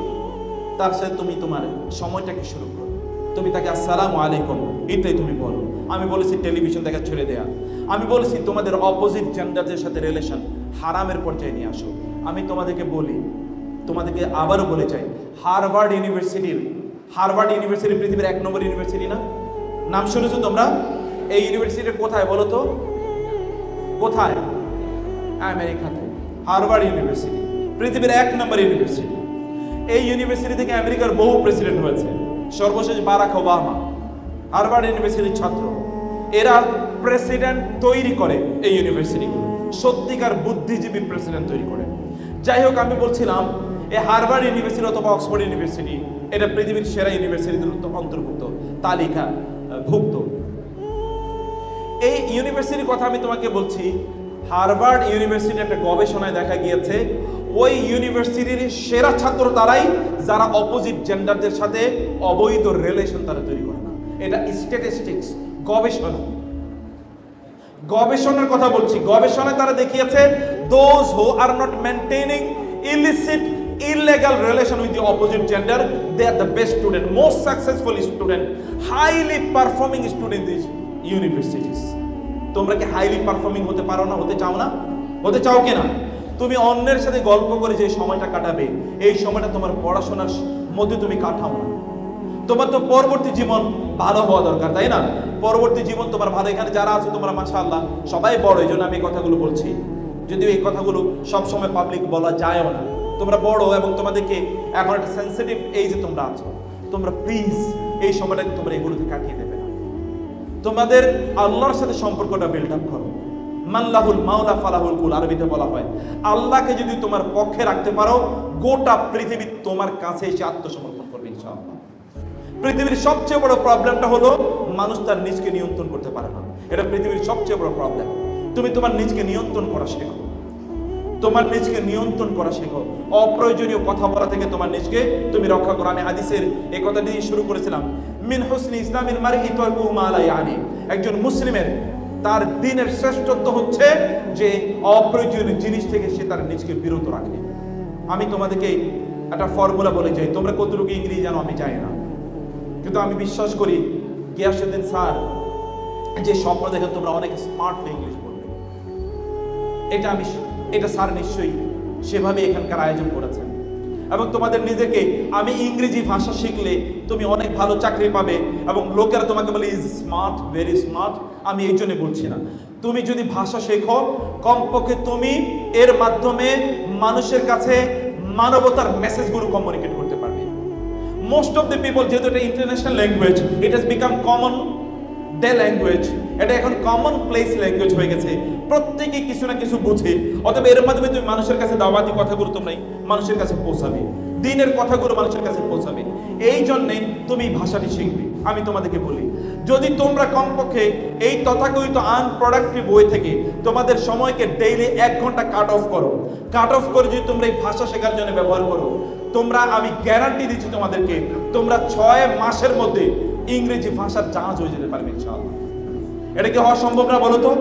তার সাথে তুমি তোমার সময়টাকে শুরু করো। তুমি তাকে আসসালামু আলাইকুম এটাই তুমি বলো। আমি বলেছি টেলিভিশন দেখা ছেড়ে দেয়া। আমি বলেছি তোমাদের অপোজিট জেন্ডারদের সাথে রিলেশন হারামের পর্যায়ে নিয়ে আসো। আমি তোমাদেরকে বলি, তোমাদেরকে আবারও বলে চাই, হার্ভার্ড ইউনিভার্সিটি পৃথিবীর 1 নম্বর ইউনিভার্সিটি না? নাম শুনেছো তোমরা? এই ইউনিভার্সিটি কোথায় বলো তো? কোথায়? আমেরিকাতে। হার্ভার্ড ইউনিভার্সিটি পৃথিবীর 1 নম্বর ইউনিভার্সিটি। এই ইউনিভার্সিটি থেকে আমেরিকার বহু প্রেসিডেন্ট হয়েছে। সর্বশেষ বারাক ওবামা হার্ভার্ড ইউনিভার্সিটির ছাত্র। এরা প্রেসিডেন্ট তৈরি করে এই ইউনিভার্সিটিগুলো, সত্যিকার বুদ্ধিজীবী প্রেসিডেন্ট তৈরি করে। যাই হোক, আমি বলছিলাম এই হার্ভার্ড ইউনিভার্সিটি অথবা অক্সফোর্ড ইউনিভার্সিটি এটা পৃথিবীর সেরা ইউনিভার্সিটির অন্তর্ভুক্ত, তালিকাভুক্ত। এই ইউনিভার্সিটির কথা আমি তোমাকে বলছি। হার্ভার্ড ইউনিভার্সিটি একটা গবেষণায় দেখা গিয়েছে ওই ইউনিভার্সিটির সেরা ছাত্র তারাই যারা অপোজিট জেন্ডারদের সাথে অবৈধ রিলেশন তারা তৈরি করে না। এটা স্ট্যাটিস্টিক্স, গবেষণার কথা বলছি। গবেষণায় তারা দেখিয়েছে those who are not maintaining illegal relation with the opposite gender, they are the best student, most successful student, highly performing student in these universities. তোমরা কি হাইলি পারফর্মিং হতে পারো না? হতে চাও না? হতে চাও কিনা? তুমি অন্যের সাথে গল্প করে যে সময়টা কাটাবে, এই সময়টা তোমার পড়াশোনার মধ্যে তুমি কাটাও না। তোমার তো পরবর্তী জীবন ভালো হওয়া দরকার, তাই না? পরবর্তী জীবন তোমার ভালো। এখানে যারা আছো তোমরা মাশাআল্লাহ সবাই বড়, এই জন্য আমি এই কথাগুলো বলছি। যদিও এই কথাগুলো সব সময় পাবলিক বলা যায়ও না। তোমরা বড় এবং তোমাদেরকে এখন একটা সেন্সিটিভ এইজে তোমরা আছো। তোমরা প্লিজ এই সময়টাকে তোমরা এগুলোতে কাটিয়ে দেবে না। তোমাদের আল্লাহর সাথে সম্পর্কটা বিল্ড আপ করো। মাল্লাহুল মাওলা ফালাহুল কুল, আরবিতে বলা হয় আল্লাহকে যদি তোমার পক্ষে রাখতে পারো, গোটা পৃথিবী তোমার কাছে এসে আত্মসমর্পণ করবে ইনশাআল্লাহ। পৃথিবীর সবচেয়ে বড় প্রবলেমটা হলো মানুষ তার নিজকে নিয়ন্ত্রণ করতে পারে না। এটা পৃথিবীর সবচেয়ে বড় প্রবলেম। তুমি তোমার নিজকে নিয়ন্ত্রণ করা শেখো। তোমার নিজকে নিয়ন্ত্রণ করা শেখো। অপ্রয়োজনীয় কথা বলা থেকে তোমার নিজকে তুমি রক্ষা করো। আমি হাদিসের এই কথা দিয়ে শুরু করেছিলাম, মিন হুসনি ইসলামিল মারই তারকুহু মা লা ইয়ানি। একজন মুসলিমের তার দ্বীনের শ্রেষ্ঠত্ব হচ্ছে যে অপ্রয়োজনীয় জিনিস থেকে সে তার নিজকে বিরত রাখে। আমি তোমাদেরকে একটা ফর্মুলা বলে যাই, তোমরা কতটুকু ইংরেজি জানো আমি জানি না, কিন্তু আমি বিশ্বাস করি গিয়াসউদ্দিন স্যার যে স্বপ্ন দেখেন তোমরা অনেক স্মার্টলি ইংলিশ বলবে, এটা স্যার নিশ্চয়ই সেভাবে এখানকার আয়োজন করেছেন। এবং তোমাদের নিজেকে, আমি ইংরেজি ভাষা শিখলে তুমি অনেক ভালো চাকরি পাবে এবং লোকেরা তোমাকে বলে ইজ স্মার্ট, ভেরি স্মার্ট, আমি এই জন্য বলছি না। তুমি যদি ভাষা শেখো, কমপক্ষে তুমি এর মাধ্যমে মানুষের কাছে মানবতার মেসেজগুলো কমিউনিকেট করতে পারবে। মোস্ট অফ দ্য পিপল, যেহেতু এটা international language, it has become common day language, এটা এখন কমন প্লেস ল্যাঙ্গুয়েজ হয়ে গেছে। প্রত্যেকে কিছু না কিছু বুঝে, অথবা এর মাধ্যমে তুমি মানুষের কাছে দাওয়াতি কথাগুলো তোমরা মানুষের কাছে পৌঁছাবে, দিনের কথাগুলো মানুষের কাছে পৌঁছাবে। এই জন্যে তুমি ভাষাটি শিখবে। আমি তোমাদেরকে বলি, যদি তোমরা কমপক্ষে এই তথাকথিত আনপ্রোডাক্টিভ ওয়ে থেকে তোমাদের সময়কে ডেইলি 1 ঘন্টা কাট অফ করে যদি তোমরা এই ভাষা শেখার জন্য ব্যবহার করো, তোমরা, আমি গ্যারান্টি দিচ্ছি তোমাদেরকে, তোমরা 6 মাসের মধ্যে ইংরেজি ভাষার জাহাজ হয়ে যেতে পারবে ইনশাআল্লাহ। এটা কি হওয়া সম্ভব না বলো তো?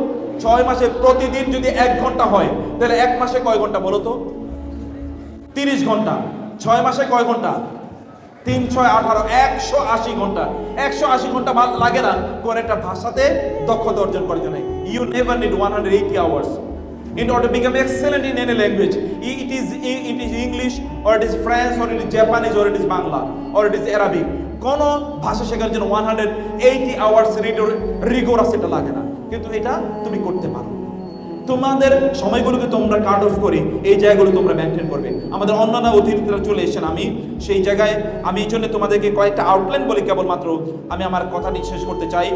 6 মাসে প্রতিদিন যদি 1 ঘন্টা হয়, তাহলে 1 মাসে কয় ঘন্টা বলো তো? 30 ঘন্টা। 6 মাসে কয় ঘন্টা? 3 6 18 180 ঘন্টা। 180 ঘন্টা লাগে না কোন একটা ভাষাতে দক্ষতা অর্জন করার জন্য। You never need 180 hours in order to become excellent in any language. It is English or it is French or it is Japanese or it is Bangla or it is Arabic. কোন ভাষা শেখার জন্য 180 hours rigorous এটা লাগে না, কিন্তু এটা তুমি করতে পারো। তোমাদের সময়গুলোকে তোমরা কাট অফ করে এই জায়গাগুলো তোমরা মেনটেন করবে। আমাদের অন্যান্য অতিথিরা চলে এসেছেন, আমি সেই জায়গায় আমি এই জন্য তোমাদেরকে কয়েকটা আউটলাইন বলে কেবলমাত্র আমি আমার কথাটি শেষ করতে চাই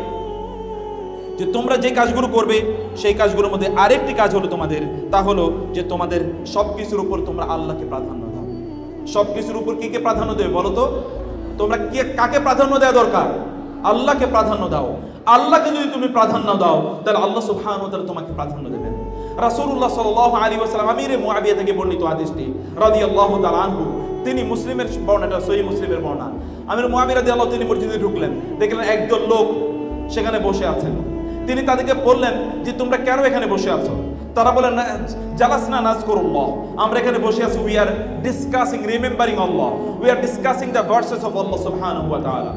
যে তোমরা যে কাজগুলো করবে সেই কাজগুলোর মধ্যে আরেকটি কাজ হলো তোমাদের, তা হলো যে তোমাদের সব কিছুর উপর তোমরা আল্লাহকে প্রাধান্য দাও। সব কিছুর উপর কে প্রাধান্য দেবে বলো তো? তোমরা কাকে প্রাধান্য দেওয়া দরকার? আল্লাহকে প্রাধান্য দাও। আল্লাহকে যদি তুমি প্রাধান্য দাও, তাহলে আল্লাহ সুবহানাহু ওয়া তাআলা তোমাকে প্রাধান্য দেবেন। রাসূলুল্লাহ সাল্লাল্লাহু আলাইহি ওয়াসাল্লাম আমিরে মুআবিয়া থেকে বর্ণিত হাদিসটি রাদিয়াল্লাহু তাআলা আনহু, তিনি মুসলিমের বর্ণনাটা সহিহ মুসলিমের বর্ণনা। আমির মুআবিয়া রাদিয়াল্লাহু তিনি মসজিদে ঢুকলেন, দেখলেন একদল লোক সেখানে বসে আছেন। তিনি তাদেরকে বললেন যে তোমরা কেন এখানে বসে আছো? তারা বলেন জালাসনা নাযকুরুল্লাহ, আমরা এখানে বসে আছি, we are discussing remembering Allah, we are discussing the verses of Allah সুবহানাহু ওয়া তাআলা,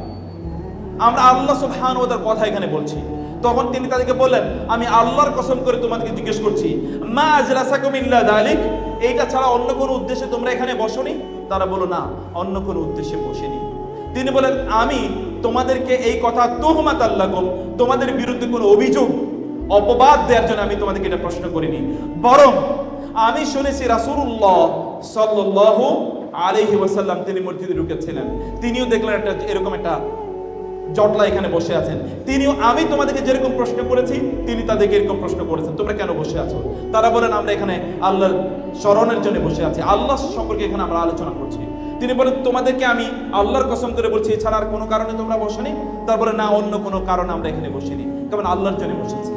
আমরা আল্লাহ সুবহানাহু ওয়া তাআলার কথা এখানে বলছি। তখন তিনি তাদেরকে বললেন আমি আল্লাহর কসম করে তোমাদেরকে জিজ্ঞেস করছি, মা আজলাসাকুম ইল্লা যালিক, এইটা ছাড়া অন্য কোনো উদ্দেশ্যে তোমরা এখানে বসোনি? তারা বলল না, অন্য কোনো উদ্দেশ্যে বসেনি। তিনি বলেন আমি তোমাদেরকে এই কথা তুহমাত আল্লাকুম, তোমাদের বিরুদ্ধে কোনো অভিযোগ অপবাদ দেওয়ার জন্য আমি তোমাদেরকে এটা প্রশ্ন করিনি, বরং আমি শুনেছি রাসূলুল্লাহ সাল্লাল্লাহু আলাইহি ওয়াসাল্লাম তিনি মসজিদে ঢুকেছিলেন, তিনিও দেখলেন একটা এরকম একটা জটলা এখানে বসে আছেন, তিনিও আমি তোমাদেরকে যেরকম প্রশ্ন করেছি তিনি তাদেরকে এরকম প্রশ্ন করেছেন, তোমরা কেন বসে আছো? তারা বলেন আমরা এখানে আল্লাহর স্মরণের জন্য বসে আছি, আল্লাহ সম্পর্কে এখানে আমরা আলোচনা করছি। তিনি বলেন তোমাদেরকে আমি আল্লাহর কসম করে বলছি এছাড়া আর কোনো কারণে তোমরা বসোনি? তারপরে না, অন্য কোনো কারণে আমরা এখানে বসিনি, কারণ আল্লাহর জন্য বসেছি।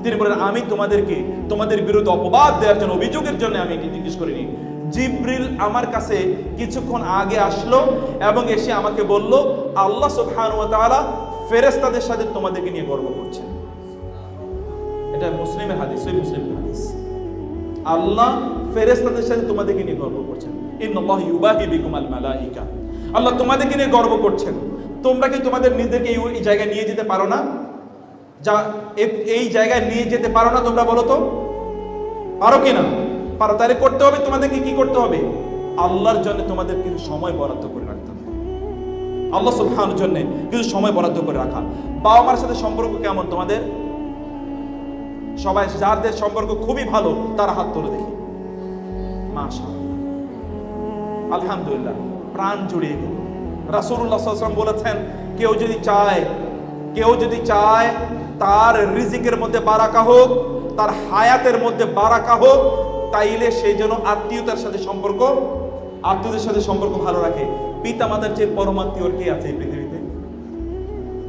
তিনি বলেন আমি তোমাদেরকে তোমাদের বিরুদ্ধে অপবাদ দেওয়ার জন্য, অভিযোগের জন্য আমি এটি জিজ্ঞেস করিনি। জিবরিল আমার কাছে কিছুক্ষণ আগে আসলো এবং এসে আমাকে বলল আল্লাহ সুবহানাহু ওয়া তাআলা ফেরেশতাদের সাথে তোমাদেরকে নিয়ে গর্ব করছেন। এটা মুসলিমের হাদিস, সহিহ মুসলিমের হাদিস। আল্লাহ ফেরেশতাদের সাথে তোমাদেরকে নিয়ে গর্ব করছেন। ইন্নাল্লাহু ইউবাহি বিকুমাল মালাইকা, আল্লাহ তোমাদেরকে নিয়ে গর্ব করছেন। তোমরা কি তোমাদের নিজেদেরকে এই জায়গায় নিয়ে যেতে পারো না? যা এই জায়গায় নিয়ে যেতে পারো না? তোমরা বলো তো, পারো কিনা? পারো, তাহলে করতে হবে তোমাদেরকে কি করতে হবে? আল্লাহর জন্য তোমাদের কিছু সময় বরাদ্দ করে রাখতে হবে। আল্লাহ সুবহানাহুর জন্য কিছু সময় বরাদ্দ করে রাখা। বাবা মার সাথে সম্পর্ক কেমন তোমাদের? সবাই যাদের সম্পর্ক খুবই ভালো তারা হাত তুলে দেখি, মাশাআল্লাহ, আলহামদুলিল্লাহ, প্রাণ জুড়িয়ে গেল। রাসূলুল্লাহ সাল্লাল্লাহু আলাইহি ওয়াসাল্লাম বলেছেন কেউ যদি চায় তার রিজিকের মধ্যে বারাকা হোক, তার হায়াতের মধ্যে বারাকা হোক, তাইলে সেই জন্য আত্মীয়তার সাথে আত্মীয়দের সাথে সম্পর্ক ভালো রাখে। পিতা মাতার চেয়ে পরম আত্মীয় কে আছে এই পৃথিবীতে?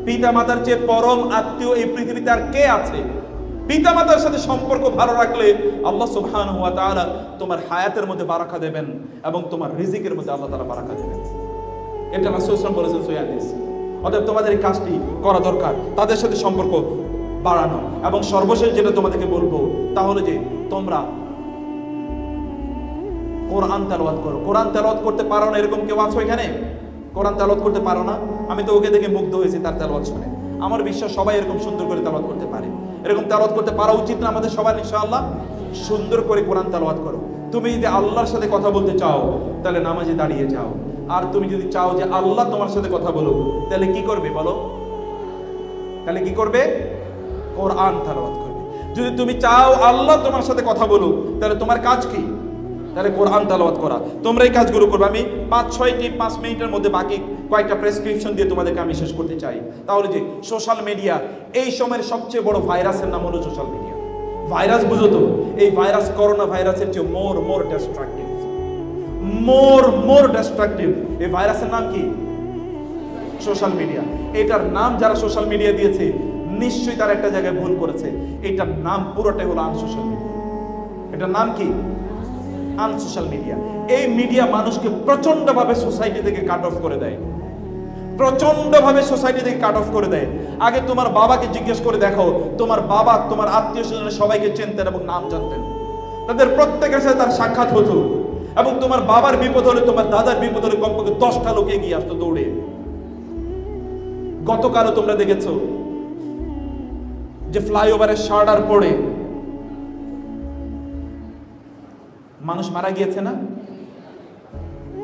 পিতা মাতার চেয়ে পরম আত্মীয় এই পৃথিবীতে আর কে আছে? পিতা মাতার সাথে সম্পর্ক ভালো রাখলে আল্লাহ সুবহানাহু ওয়া তাআলা তোমার হায়াতের মধ্যে বারাকা দেবেন এবং তোমার রিজিকের মধ্যে আল্লাহ তাআলা বারাকা দেবেন। এটা রাসূল সাল্লাল্লাহু আলাইহি ওয়াসাল্লাম বলেছেন সহিহ হাদিস। অতএব তোমাদের এই কাজটি করা দরকার, তাদের সাথে সম্পর্ক বাড়ানো। এবং সর্বশেষ যেটা তোমাদেরকে বলবো তা হলো যে তোমরা কোরআন তেলাওয়াত করো। কোরআন তেলাওয়াত করতে পারো না এরকম কেউ আছো এখানে? কোরআন তেলাওয়াত করতে পারো না? আমি তো ওকে দেখে মুগ্ধ হয়েছি তার তেলাওয়াত শুনে। আমার বিশ্বাস সবাই এরকম সুন্দর করে তেলাওয়াত করতে পারে। এরকম তেলাওয়াত করতে পারা উচিত না আমাদের সবার? ইনশাআল্লাহ সুন্দর করে কোরআন তেলাওয়াত করো। তুমি যদি আল্লাহর সাথে কথা বলতে চাও তাহলে নামাজে দাঁড়িয়ে যাও, আর তুমি যদি চাও যে আল্লাহ তোমার সাথে কথা বলো তাহলে কি করবে বলো? তাহলে কি করবে? কোরআন তেলাওয়াত করবে। যদি তুমি চাও আল্লাহ তোমার সাথে কথা বলো তাহলে তোমার কাজ কি? তাহলে কোরআন তেলাওয়াত করা। তোমরা এই কাজগুলো করবে। আমি 5 মিনিটের মধ্যে বাকি কয়েকটা প্রেসক্রিপশন দিয়ে তোমাদেরকে আমি শেষ করতে চাই। তাহলে যে সোশ্যাল মিডিয়া, এই সময়ের সবচেয়ে বড় ভাইরাসের নাম হলো সোশ্যাল মিডিয়া। ভাইরাস বুঝো তো? এই ভাইরাস করোনা ভাইরাসের চেয়ে মোর ডিস্ট্রাকটিভ। এই ভাইরাসের নাম কি? Social media. এটার নাম যারা সোশ্যাল মিডিয়া দিয়েছে নিশ্চয়ই তারা একটা জায়গায় ভুল করেছে। এটার নাম পুরোটাই হলো আনসোশ্যাল মিডিয়া। এটার নাম কি? Unsocial media. এই মিডিয়া মানুষকে প্রচন্ডভাবে সোসাইটি থেকে কাট অফ করে দেয়, প্রচন্ড ভাবে সোসাইটি থেকে কাট অফ করে দেয়। আগে তোমার বাবাকে জিজ্ঞেস করে দেখো, তোমার বাবা তোমার আত্মীয় স্বজনের সবাইকে চিনতেন এবং নাম জানতেন, তাদের প্রত্যেকের সাথে তার সাক্ষাৎ হতো, এবং তোমার বাবার বিপদ হলে তোমার দাদার বিপদ হলে কমপক্ষে 10টা লোক এগিয়ে আসতো দৌড়ে। গতকালও তোমরা দেখেছো যে ফ্লাইওভারের শার্টার পড়ে মানুষ মারা গিয়েছে না?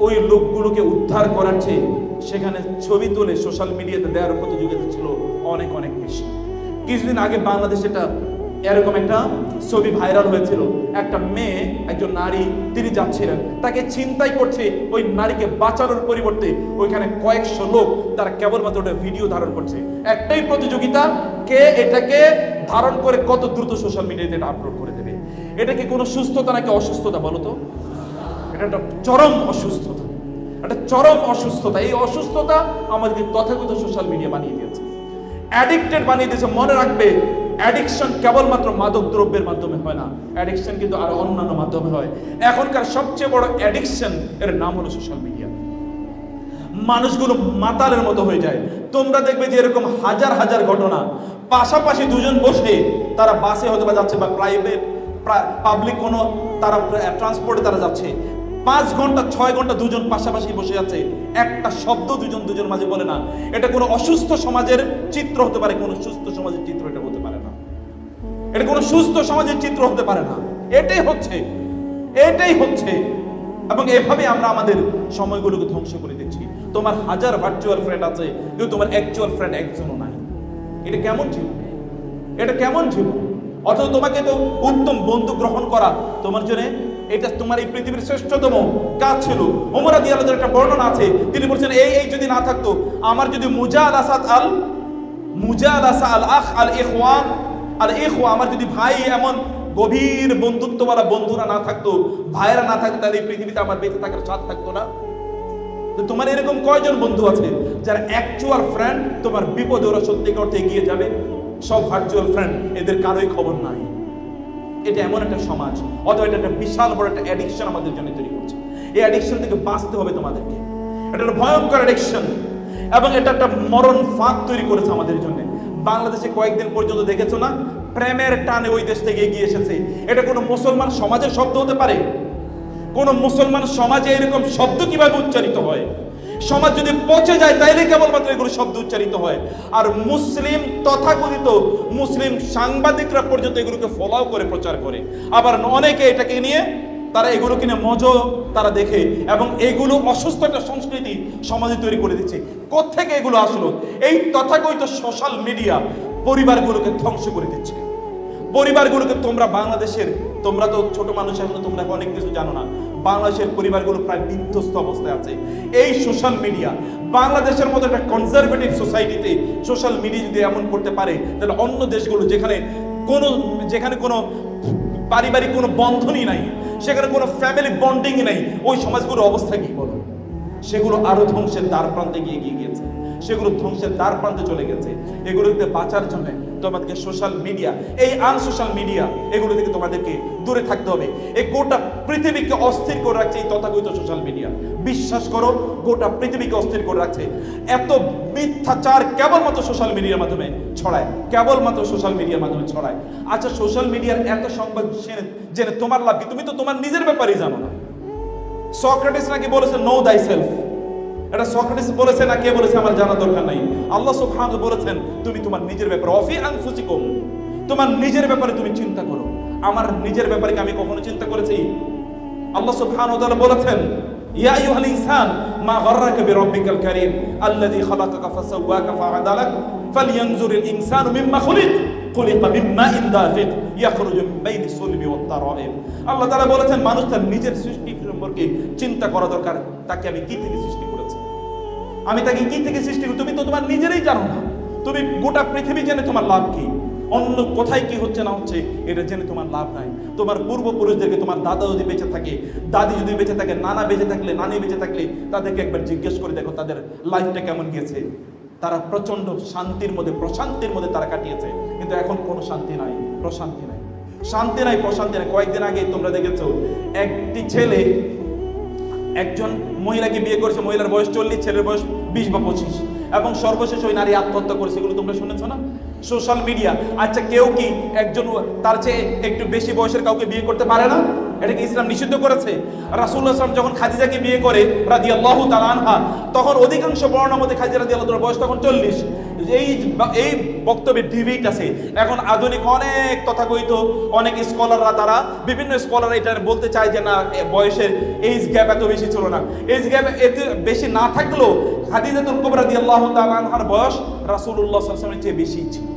ওই লোকগুলোকে উদ্ধার করার চেয়ে সেখানে ছবি তুলে সোশ্যাল মিডিয়াতে দেওয়ার প্রতিযোগিতা ছিল অনেক অনেক বেশি। কিছুদিন আগে বাংলাদেশে এরকম একটা ছবি ভাইরাল হয়েছিল। একটা মেয়ে, একজন নারী, তিনি যাচ্ছিলেন, তাকে ছিনতাই করছে। ওই নারীকে বাঁচানোর পরিবর্তে ওইখানে কয়েকশো লোক তারা কেবলমাত্র ওটা ভিডিও ধারণ করছে। একটাই প্রতিযোগিতা, কে এটাকে ধারণ করে কত দ্রুত সোশ্যাল মিডিয়াতে এটা আপলোড করে দেবে। এটা কি কোনো সুস্থতা নাকি অসুস্থতা বলো তো? এটা একটা চরম অসুস্থতা, একটা চরম অসুস্থতা। এই অসুস্থতা আমাদেরকে তথাকথিত সোশ্যাল মিডিয়া বানিয়ে দিয়েছে, অ্যাডিক্টেড বানিয়ে দিয়েছে। মনে রাখবে, অ্যাডিকশন কেবলমাত্র মাদক দ্রব্যের মাধ্যমে হয় না, অ্যাডিকশন কিন্তু আরো অন্যান্য মাধ্যমে হয়। এখনকার সবচেয়ে বড় অ্যাডিকশন, এর নাম হলো সোশ্যাল মিডিয়া। মানুষগুলো মাতালের মতো হয়ে যায়। তোমরা দেখবে যে এরকম হাজার হাজার ঘটনা, পাশাপাশি দুজন বসে তারা বাসে হয়তো বা যাচ্ছে বা প্রাইভেট পাবলিক কোনো তারা ট্রান্সপোর্টে তারা যাচ্ছে, 5 ঘন্টা 6 ঘন্টা দুজন পাশাপাশি বসে যাচ্ছে, একটা শব্দ দুজন মাঝে বলে না। এটা কোনো অসুস্থ সমাজের চিত্র হতে পারে, কোনো সুস্থ সমাজের চিত্র এটা হতে পারে না। এটা কোনো সুস্থ সমাজের চিত্র হতে পারে না। এটাই হচ্ছে এবং এভাবে আমরা আমাদের সময়গুলোকে ধ্বংস করে দিচ্ছি। তোমার হাজার ভার্চুয়াল ফ্রেন্ড আছে, কিন্তু তোমার অ্যাকচুয়াল ফ্রেন্ড একজনও নাই। এটা কেমন জীবন? অথচ তোমাকে তো উত্তম বন্ধু গ্রহণ করা তোমার জন্য এটা তোমার এই পৃথিবীর শ্রেষ্ঠতম কাজ ছিল। ওমর রাদিয়াল্লাহু আনহু একটা বর্ণনা আছে, তিনি বলছেন এই যদি না থাকতো, আমার যদি আমার যদি ভাই এমন গভীর বন্ধুত্বওয়ালা বন্ধুরা না থাকতো, ভাইরা না থাকতো, তাহলে এই পৃথিবীতে আমার বেঁচে থাকার স্বাদ থাকতো না। তো তোমার এরকম কয়জন বন্ধু আছে যারা অ্যাকচুয়াল ফ্রেন্ড, তোমার বিপদে ওরা সত্যিকার অর্থে এগিয়ে যাবে? সব ভার্চুয়াল ফ্রেন্ড, এদের কারোই খবর নাই। এটা এমন একটা সমাজ, অথবা এটা একটা বিশাল বড় একটা অ্যাডিকশন আমাদের জন্য তৈরি করছে। এই অ্যাডিকশন থেকে বাঁচতে হবে তোমাদেরকে। এটা একটা ভয়ঙ্কর অ্যাডিকশন এবং এটা একটা মরণ ফাঁদ তৈরি করেছে আমাদের জন্য। বাংলাদেশে কয়েকদিন পর্যন্ত দেখেছো না, প্রেমের টানে ওই দেশ থেকে এগিয়ে এসেছে। এটা কোনো মুসলমান সমাজের শব্দ হতে পারে? কোন মুসলমান সমাজে এরকম শব্দ কিভাবে উচ্চারিত হয়? সমাজ যদি পচে যায় তাইলে কেবলমাত্র এগুলো শব্দ উচ্চারিত হয়। আর মুসলিম তথাকথিত মুসলিম সাংবাদিকরা পর্যন্ত এগুলোকে ফলো করে প্রচার করে। আবার অনেকে এটাকে নিয়ে তারা এগুলোকে নিয়ে মজা তারা দেখে, এবং এগুলো অসুস্থ একটা সংস্কৃতি সমাজে তৈরি করে দিচ্ছে। কোত্থেকে এগুলো আসলো? এই তথাকথিত সোশ্যাল মিডিয়া পরিবারগুলোকে ধ্বংস করে দিচ্ছে। পরিবারগুলোকে তোমরা তো ছোট মানুষ, এখন তোমরা অনেক কিছু জানো না। বাংলাদেশের পরিবারগুলো প্রায় বিধ্বস্ত অবস্থায় আছে এই সোশ্যাল মিডিয়া। বাংলাদেশের মতো একটা কনজারভেটিভ সোসাইটিতে সোশ্যাল মিডিয়া যদি এমন করতে পারে, তাহলে অন্য দেশগুলো যেখানে কোনো পারিবারিক কোনো বন্ধনই নাই, সেখানে কোনো ফ্যামিলি বন্ডিংই নাই, ওই সমাজগুলোর অবস্থা কি বলো? সেগুলো আরো ধ্বংসের দ্বার প্রান্তে এগিয়ে গিয়েছে, সেগুলো ধ্বংসের দ্বার প্রান্তে চলে গেছে। এগুলোতে বাঁচার জন্য তোমাদেরকে সোশ্যাল মিডিয়া, এই আনসোশ্যাল মিডিয়া, এগুলো থেকে তোমাদেরকে দূরে থাকতে হবে। এই গোটা পৃথিবীকে অস্থির করে রাখছে এই তথাকথিত সোশ্যাল মিডিয়া। বিশ্বাস করো, গোটা পৃথিবীকে অস্থির করে রাখছে। এত মিথ্যাচার কেবলমাত্র সোশ্যাল মিডিয়ার মাধ্যমে ছড়ায়। আচ্ছা, সোশ্যাল মিডিয়ার এত সংবাদ জেনে তোমার লাভ কি? তুমি তো তোমার নিজের ব্যাপারেই জানো না। সক্রেটিস নাকি বলেছে নো দাই সেলফ। এটা সক্রেটিস বলেছে না কে বলেছে আমার জানা দরকার নাই। আল্লাহ সুবহানাহু বলেছেন তুমি তোমার নিজের ব্যাপারে, অফি আনফুসিকুম, তোমার নিজের ব্যাপারে তুমি চিন্তা করো। আমার নিজের ব্যাপারে কি আমি কখনো চিন্তা করেছি? আল্লাহ সুবহানাহু ওয়া তাআলা বলেছেন ইয়া আইয়ুহাল ইনসান মা গাররাকা বিরাব্বিকাল কারীম আল্লাযী খালাকাকা ফাসাওয়াকা ফাআদালাক ফালইয়ানজুরিল ইনসানু মিম্মা খুলিকা মিম্মা ইন দাফিক ইয়াখরুজু মিন বাইনি সুলবি ওয়াত তারাইব। আল্লাহ তাআলা বলেছেন মানুষ তার নিজের সৃষ্টি সম্পর্কে চিন্তা করা দরকার। তাকে আমি কি থেকে সৃষ্টি করেছি, আমি তাকে কি থেকে সৃষ্টি করি? তুমি তো তোমার নিজেরই জানো না। তুমি গোটা পৃথিবী জেনে তোমার লাভ কি? অন্য কোথায় কি হচ্ছে না হচ্ছে এটা জেনে তোমার লাভ নাই। তোমার পূর্বপুরুষদেরকে, তোমার দাদা যদি বেঁচে থাকে, দাদি যদি বেঁচে থাকে, নানা বেঁচে থাকলে, নানি বেঁচে থাকলে, তাদেরকে একবার জিজ্ঞেস করে দেখো তাদের লাইফটা কেমন গিয়েছে। তারা প্রচন্ড শান্তির মধ্যে, প্রশান্তির মধ্যে তারা কাটিয়েছে। কিন্তু এখন কোনো শান্তি নাই, প্রশান্তি নাই। কয়েকদিন আগে তোমরা দেখেছো একটি ছেলে একজন মহিলাকে বিয়ে করেছে। মহিলার বয়স 40, ছেলের বয়স 20 বা 25। এবং সর্বশেষ ওই নারী আত্মহত্যা করেছে, এগুলো তোমরা শুনেছো না সোশ্যাল মিডিয়া। আচ্ছা, কেউ কি একজন তার চেয়ে একটু বেশি বয়সের কাউকে বিয়ে করতে পারে না? এটা কি ইসলাম নিষিদ্ধ করেছে? রাসূলুল্লাহ সাল্লাল্লাহু আলাইহি ওয়াসাল্লাম যখন খাদিজাকে বিয়ে করে রাদিয়াল্লাহু তাআলা আনহা, তখন অধিকাংশ বর্ণনা মতে খাদিজা রাদিয়াল্লাহু তাআলার বয়স তখন 40। এই বক্তব্যের ডিবেট আছে এখন। আধুনিক অনেক তথাকথিত অনেক স্কলাররা, তারা বিভিন্ন স্কলার এটা বলতে চায় যে না, বয়সের এইজ গ্যাপ এত বেশি ছিল না। এইজ গ্যাপ এত বেশি না থাকলেও খাদিজাতুল কুবরা রাদিয়াল্লাহু তাআলা আনহার বয়স রাসূলুল্লাহ সাল্লাল্লাহু আলাইহি ওয়াসাল্লামের চেয়ে বেশি ছিল,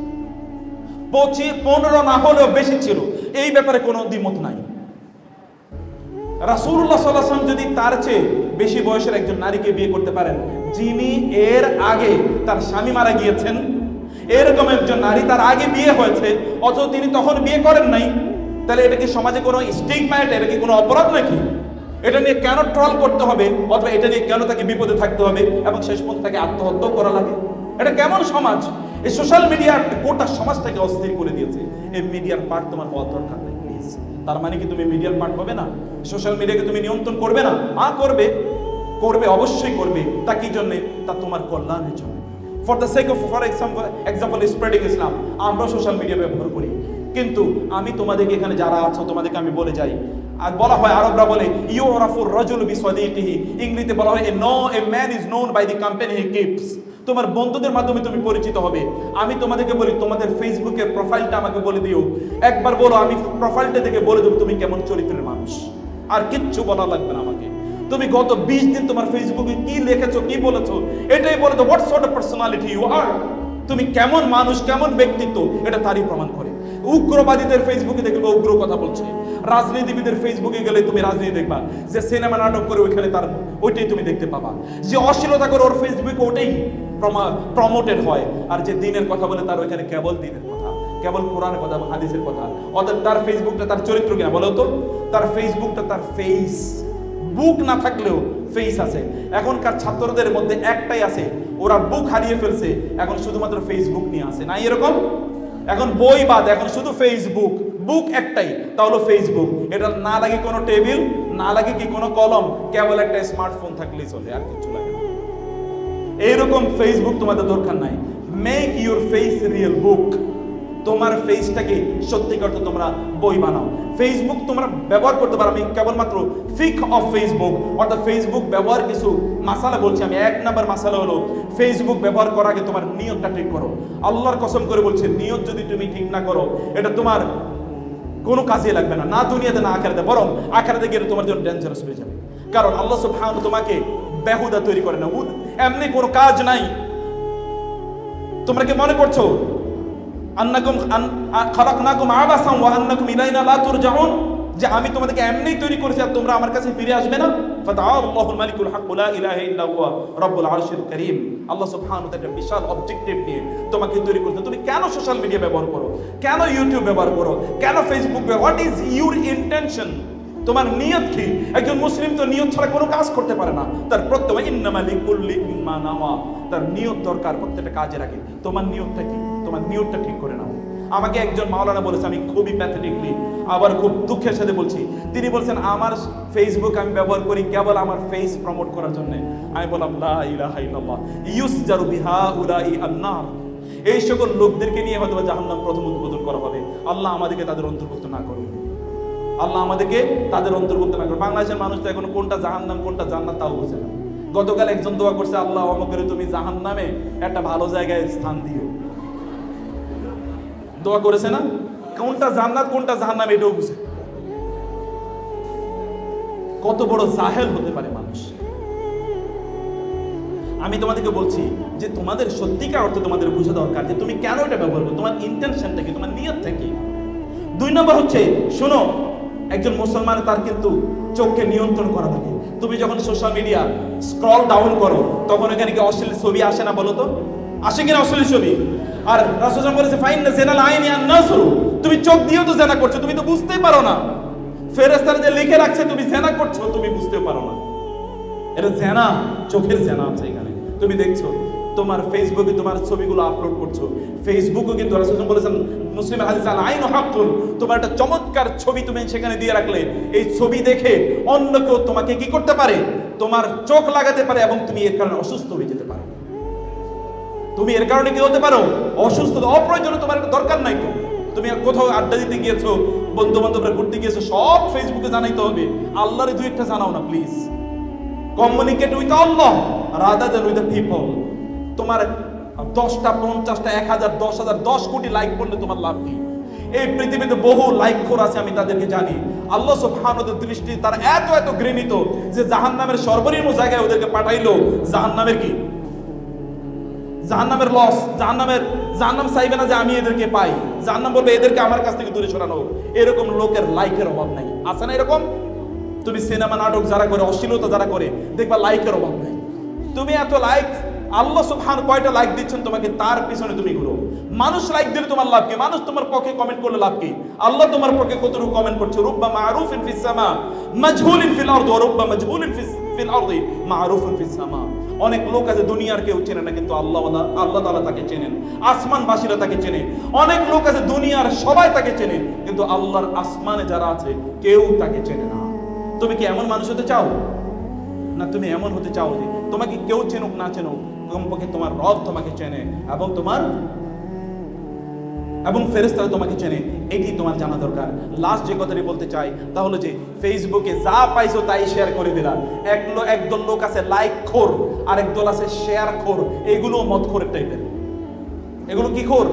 15 না হলেও বেশি ছিল। এই ব্যাপারে কোনো দ্বিমত নাই। রাসূলুল্লাহ সাল্লাল্লাহু আলাইহি ওয়াসাল্লাম যদি তার চেয়ে বেশি বয়সের একজন নারীকে বিয়ে করতে পারেন, যিনি এর আগে তার স্বামী মারা গিয়েছেন, এরকম একজন নারী তার আগে বিয়ে হয়েছে অথচ তিনি তখন বিয়ে করেন নাই, তাহলে এটা কি সমাজে কোনো স্টিগমা? এটা কি কোনো অপরাধ নাকি? এটা নিয়ে কেন ট্রল করতে হবে, অথবা এটা নিয়ে কেন তাকে বিপদে থাকতে হবে এবং শেষ পর্যন্ত তাকে আত্মহত্যা করা লাগে? এটা কেমন সমাজ? এই সোশ্যাল মিডিয়া গোটা সমাজটাকে অস্থির করে দিয়েছে। এই মিডিয়ার পার্ট তোমার হওয়ার দরকার নেই প্লিজ। তার মানে কি তুমি মিডিয়ার পার্ট হবে না? সোশ্যাল মিডিয়াকে তুমি নিয়ন্ত্রণ করবে না? করবে, করবে, অবশ্যই করবে। তা কি জন্যে? তা তোমার কল্যাণের জন্য। For the sake of for example spreading Islam, আমরা সোশ্যাল মিডিয়া ব্যবহার করি, কিন্তু আমি তোমাদেরকে এখানে যারা আছো তোমাদেরকে আমি বলে যাই, আর বলা হয়, আরবরা বলে ইউরাফুর রাজুল বিসাদিকিহি, ইংরেজিতে বলা হয় a man is known by the company he keeps. তোমার বন্ধুদের মাধ্যমে তুমি পরিচিত হবে। আমি তোমাদেরকে বলি, তোমাদের ফেসবুকের প্রোফাইলটা আমাকে বলে দিও, একবার বলো, আমি প্রোফাইলটা দেখে বলে দেবো তুমি কেমন চরিত্রের মানুষ। আর কিচ্ছু বলা লাগবে না আমাকে। তুমি গত 20 দিন তোমার ফেসবুকে কি লিখেছো, কি বলেছো, এটাই বলে দাও what sort of personality you are. তুমি কেমন মানুষ, কেমন ব্যক্তিত্ব, এটা তারই প্রমাণ করে। উগ্রবাদীদের ফেসবুকে দেখবে উগ্র কথা বলছে, রাজনীতিবিদের ফেসবুকে গেলে তুমি রাজনীতি দেখবা, যে সিনেমা নাটক করে ওইখানে তার ওইটাই তুমি দেখতে পাবা, যে অশ্লীলতা করে ওর ফেসবুকে ওটাই প্রমোটেড হয়, আর যে দিনের কথা বলে তার ওইখানে কেবল দিনের কথা, কেবল কোরআনের কথা, হাদিসের কথা। অর্থাৎ তার ফেসবুকটা তার চরিত্র কিনা বলো তো? তার ফেসবুকটা তার ফেস, বুক না থাকলেও ফেস আছে। এখনকার ছাত্রদের মধ্যে একটাই আছে, ওরা বুক হারিয়ে ফেলছে, এখন শুধুমাত্র ফেসবুক নিয়ে আসে না এরকম। এখন বই বাদ, এখন শুধু ফেসবুক, বুক একটাই, তা হলো ফেসবুক। এটা না লাগে কোনো টেবিল, না লাগে কি কোনো কলম, কেবল একটা স্মার্টফোন থাকলেই চলে, আর কিছু লাগে না। এইরকম ফেসবুক তোমাদের দরকার নাই। মেক ইউর ফেস রিয়েল বুক। তোমার ফেসটাকে সত্যিকার তো তোমরা বই বানাও। ফেসবুক তোমরা ব্যবহার করতে পারো। আমি কেবলমাত্র ফিক অফ ফেসবুক অর্থাৎ ফেসবুক ব্যবহার কিছু মাসালা বলছি। আমি 1 নাম্বার মাসালা হলো ফেসবুক ব্যবহার করার আগে তোমার নিয়তটা ঠিক করো। আল্লাহর কসম করে বলছে, নিয়ত যদি তুমি ঠিক না করো, এটা তোমার কোনো কাজে লাগবে না, না দুনিয়াতে না আখিরাতে, বরং আখিরাতে গিয়ে তোমার জন্য ডেঞ্জারাস হয়ে যাবে। কারণ আল্লাহ সুবহানাহু তোমাকে বেহুদা তৈরি করে না, এমনি কোনো কাজ নাই। তোমরা কি মনে করছো আন্নাকুম খালাকনাকুম আবাসান ওয়া আন্নাকুম ইলাইনা লা তুরজাউন, যে আমি তোমাদেরকে এমনিই তৈরি করেছি আর তোমরা আমার কাছে ফিরে আসবে না? ফাতাআল্লাহুল মালিকুল হক লা ইলাহা ইল্লা হুয়া রাব্বুল আরশিল কারীম। আল্লাহ সুবহানাহু ওয়া তাআলা একটা বিশাল অবজেক্টিভ নিয়ে তোমাকে তৈরি করেছে। তুমি কেন সোশ্যাল মিডিয়া ব্যবহার করো, কেন ইউটিউব ব্যবহার করো, কেন ফেসবুক ব্যবহার, হোয়াট ইজ ইউর ইন্টেনশন? তোমার নিয়ত কি? একজন মুসলিম তো নিয়ত ছাড়া কোনো কাজ করতে পারে না। তার প্রত্যেক ইন্নামা লিকুল্লি মা নাওয়া, তার নিয়ত দরকার প্রত্যেকটা কাজের আগে। তোমার নিয়তটা কি? তোমার নিয়তটা ঠিক করে নাও। আমাকে একজন মাওলানা বলেছে, আমি খুবই প্যাথেটিকলি আবার খুব দুঃখের সাথে বলছি, তিনি বলছেন আমার ফেসবুক আমি ব্যবহার করি কেবল আমার ফেস প্রমোট করার জন্য। আমি বললাম লা ইলাহা ইল্লাল্লাহ ইউসজারু বিহা উলাই আন-নার। এই সকল লোকদেরকে নিয়ে হয়তো জাহান্নাম প্রথম উদ্বোধন করা হবে। আল্লাহ আমাদেরকে তাদের অন্তর্ভুক্ত না করুন, আল্লাহ আমাদেরকে তাদের অন্তর্ভুক্ত না করুন। বাংলাদেশের মানুষ তো এখন কোনটা জাহান্নাম কোনটা জান্নাত তাও বোঝে না। গতকাল একজন দোয়া করছে, আল্লাহ আমাকে তুমি জাহান্নামে একটা ভালো জায়গায় স্থান দিও। দোয়া করেছে না? কোনটা জান্নাত কোনটা জাহান্নাম এটাও বুঝে। কত বড় জাহেল হতে পারে মানুষ। আমি তোমাদেরকে বলছি যে তোমাদের সত্যিকার অর্থে তোমাদের বোঝা দরকার যে তুমি কেন এটা ব্যবহার করো, তোমার ইন্টেনশনটা কি, তোমার নিয়তটা কি। 2 নম্বর হচ্ছে, শোনো, একজন মুসলমান তার কিন্তু চোখকে নিয়ন্ত্রণ করা থাকে। তুমি যখন সোশ্যাল মিডিয়া স্ক্রল ডাউন করো তখন এখানে কি অশ্লীল ছবি আসে না বলো তো? আসে কিনা অশ্লীল ছবি? আর রাসূল বলেছে ফাইন্না জিনাল আইনি আন-নাসরু, তুমি চোখ দিয়েও তো জেনা করছো, তুমি তো বুঝতেই পারো না। ফেরেশতারা যে লিখে রাখছে তুমি জেনা করছো, তুমি বুঝতেও পারো না। এটা জেনা, চোখের জেনা আছে এখানে। তুমি দেখছো তোমার ফেসবুকে তোমার ছবিগুলো আপলোড করছো, ফেসবুকে কিন্তু রাসূল বলেছেন মুসলিমের হাদিস আল আইনু হাক্কুন, তোমার একটা চমৎকার ছবি তুমি সেখানে দিয়ে রাখলে এই ছবি দেখে অন্য কেউ তোমাকে কি করতে পারে, তোমার চোখ লাগাতে পারে এবং তুমি এর কারণে অসুস্থ হয়ে যেতে পারো। তুমি এর কারণে কি হতে পারো অসুস্থ, অপ্রয়োজনীয়, তোমার এটা দরকার নাই। তো তুমি কোথাও আড্ডা দিতে গিয়েছো, বন্ধু বান্ধবরা ঘুরতে গিয়েছো, সব ফেসবুকে জানাইতে হবে? আল্লাহরে দুই একটা জানাও না please. Communicate with Allah rather than with the people. তোমার 10টা 50টা 1000 10,000 10 কোটি লাইক করলে তোমার লাভ কি? এই পৃথিবীতে বহু লাইক খোর আছে, আমি তাদেরকে জানি। আল্লাহ সুবহানাহু ওয়া তাআলার দৃষ্টি তার এত ঘৃণিত যে জাহান্নামের সর্বনিম্ন জায়গায় ওদেরকে পাঠাইলো। জাহান্নামের কি? জাহান্নামের লস, জাহান্নাম চাইবে না যে আমি এদেরকে পাই। জাহান্নাম বলবে এদেরকে আমার কাছ থেকে দূরে সরানো হোক। এরকম লোকের লাইকের অভাব নাই, আছে না এরকম? তুমি সিনেমা নাটক যারা করে, অশ্লীলতা যারা করে, দেখবা লাইকের অভাব নাই। তুমি এত লাইক, আল্লাহ সুবহানাহু কয়টা লাইক দিচ্ছেন তোমাকে, তার পিছনে তুমি ঘুরো। মানুষ লাইক দিলে তোমার লাভ কি? মানুষ তোমার পক্ষে কমেন্ট করলে লাভ কি? আল্লাহ তোমার পক্ষে কতটুকু কমেন্ট করছে? রুব্বা মারুফিন ফিস সামা মাজহুলিন ফিল আরদ ওয়া রুব্বা মাজহুলিন ফিল আরদি মারুফুন ফিস সামা। অনেক লোক আছে দুনিয়ার কেউ চেনে না, কিন্তু আল্লাহ তাআলা তাকে চেনেন, আসমানবাসীরা তাকে চেনে। অনেক লোক আছে দুনিয়ার সবাই তাকে চেনে, কিন্তু আল্লাহর আসমানে যারা আছে কেউ তাকে চেনে না। তুমি কি এমন মানুষ হতে চাও? না তুমি এমন হতে চাও যে তোমাকে কেউ চেনুক না চেনুক, কমপক্ষে তোমার রব তোমাকে চেনে এবং ফেরেশতারা তোমাকে চেনে, এটি তোমার জানা দরকার। লাস্ট যে কথাটি বলতে চাই তা হলো যে ফেসবুকে যা পাইছো তাই শেয়ার করে দিলা। একদল লোক আছে লাইক খোর, আরেক দল আছে শেয়ার খোর। এগুলো মদখোরের টাইপের। এগুলো কি খোর?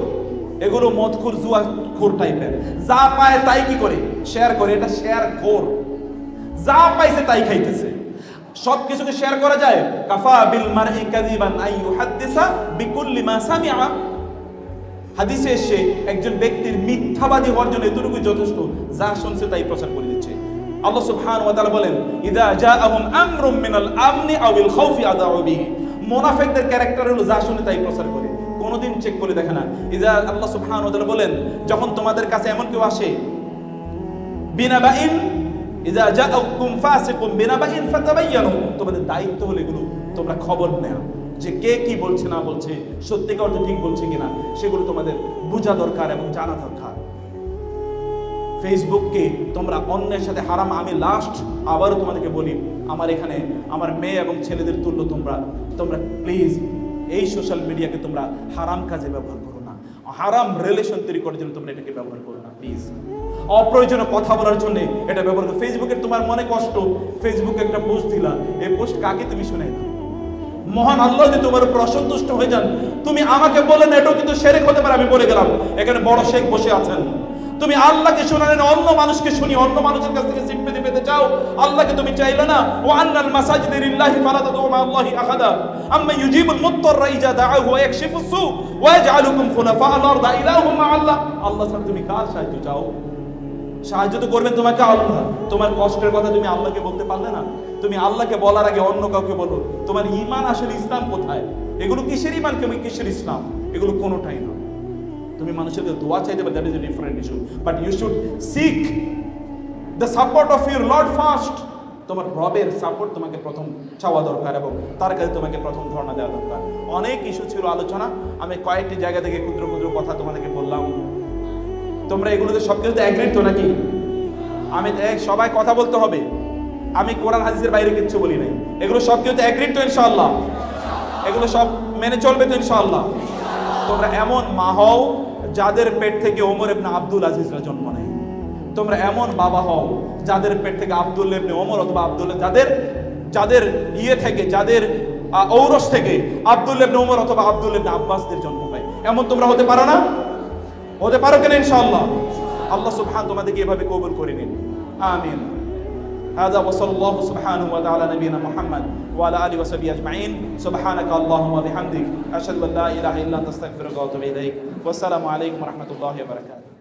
এগুলো মদখোর, জুয়া খোর টাইপের। যা পায় তাই কি করে? শেয়ার করে। এটা শেয়ার খোর। যা পাইছে তাই খাইতেছে। সব কিছুকে শেয়ার করা যায়? কাফা বিল মারই কাযিবান আই ইউহাদ্দিসা বিকুল্লি মা সামিআ। হাদিসে এসে একজন ব্যক্তির মিথ্যাবাদী হওয়ার জন্য এতটুকু যথেষ্ট, যা শুনছে তাই প্রচার করে দিচ্ছে। আল্লাহ সুবহানাহু ওয়া তাআলা বলেন, ইযা জাআহুম আমরুম মিনাল আমনি আওয়াল খাউফি আযাউ বিহি। মুনাফিকদের ক্যারেক্টার হলো যা শুনে তাই প্রচার করে, কোনোদিন চেক করে দেখে না। আল্লাহ সুবহানাহু ওয়া তাআলা বলেন, যখন তোমাদের কাছে এমন কেউ আসে, বিনাবাইন ইযা জাআকুম ফাসিকুম বিনাবাইন ফাতাবায়ানু, তোমাদের দায়িত্ব হলো এগুলো তোমরা খবর নেওয়া, যে কে কি বলছে না বলছে, সত্যিকার অর্থে ঠিক বলছে কিনা, সেগুলো তোমাদের বোঝা দরকার এবং জানা দরকার। ফেসবুককে তোমরা অন্যের সাথে হারাম। আমি লাস্ট আবারও তোমাদেরকে বলি, আমার এখানে আমার মেয়ে এবং ছেলেদের তুল্য তোমরা প্লিজ এই সোশ্যাল মিডিয়াকে তোমরা হারাম কাজে ব্যবহার করো না। হারাম রিলেশন তৈরি করার জন্য তোমরা এটাকে ব্যবহার করো না প্লিজ। অপ্রয়োজনীয় কথা বলার জন্য এটা ব্যবহার করো। ফেসবুকে তোমার মনে কষ্ট, ফেসবুকে একটা পোস্ট দিলা, এই পোস্ট কাকে তুমি শোনাই না? মহান আল্লাহ যদি তোমার উপর অসন্তুষ্ট হয়ে যান, তুমি আমাকে বলেন এটাও কিন্তু শিরক হতে পারে। আমি বলে গেলাম, এখানে বড় শেখ বসে আছেন। তুমি আল্লাহকে শোনালে না অন্য মানুষকে শুনি, অন্য মানুষের কাছ থেকে সিম্পেথি পেতে চাও, আল্লাহকে তুমি চাইলে না। ওয়া আন্নাল মাসাজিদা লিল্লাহি ফালা তাদউ মা আল্লাহি আহাদা আম্মা ইউজিবুল মুত্তাররা ইযা দাআহু ওয়া ইয়াকশিফুস সু ওয়া ইয়াজআলুকুম খুলাফা আল আরদ ইলাহুম মা আল্লাহ। আল্লাহ ছাড়া তুমি কার সাহায্য চাও? সাহায্য তো করবেন তোমাকে আল্লাহ। তোমার কষ্টের কথা তুমি আল্লাহকে বলতে পারলে না? তুমি আল্লাহকে বলার আগে অন্য কাউকে বলো। তোমার ঈমান আসলে ইসলাম কোথায়? এগুলো কিসের ঈমান, কিসের ইসলাম? এগুলো কোনোটাই না। তুমি মানুষের কাছে দোয়া চাইতে পারো, that is a different issue, but you should seek the support of your lord first. তোমার রবের সাপোর্ট তোমাকে প্রথম চাওয়া দরকার এবং তার কাছে তোমাকে প্রথম ধারণা দেওয়া দরকার। অনেক ইস্যু ছিল আলোচনা, আমি কয়েকটি জায়গা থেকে ক্ষুদ্র ক্ষুদ্র কথা তোমাদেরকে বললাম। তোমরা এগুলোতে সব কিছুতে এগ্রিড তো নাকি? আমি সবাই কথা বলতে হবে, আমি কোরআন হাদিসের বাইরে কিচ্ছু বলি নাই। এগুলো সব কিছুতে এগ্রিড তো ইনশাআল্লাহ? এগুলো সব মেনে চলবে তো ইনশাআল্লাহ? তোমরা এমন মা হও যাদের পেট থেকে ওমর ইবনে আব্দুল আজিজরা জন্ম নেয়। তোমরা এমন বাবা হও যাদের পেট থেকে আব্দুল্লাহ ইবনে ওমর অথবা আব্দুল্লাহ যাদের থেকে যাদের ঔরস থেকে আব্দুল্লাহ ইবনে ওমর অথবা আব্দুল্লাহ ইবনে আব্বাসদের জন্ম পায়। এমন তোমরা হতে পারো না? হতে পারো কেন ইনশাআল্লাহ? আল্লাহ সুবহানাহু তোমাদেরকে এভাবে কবুল করে নিন, আমিন। هذا وصلى الله سبحانه وتعالى نبينا محمد وعلى اله وصحبه اجمعين سبحانك اللهم وبحمدك اشهد ان لا اله الا انت استغفرك واتوب اليك والسلام عليكم ورحمه الله وبركاته.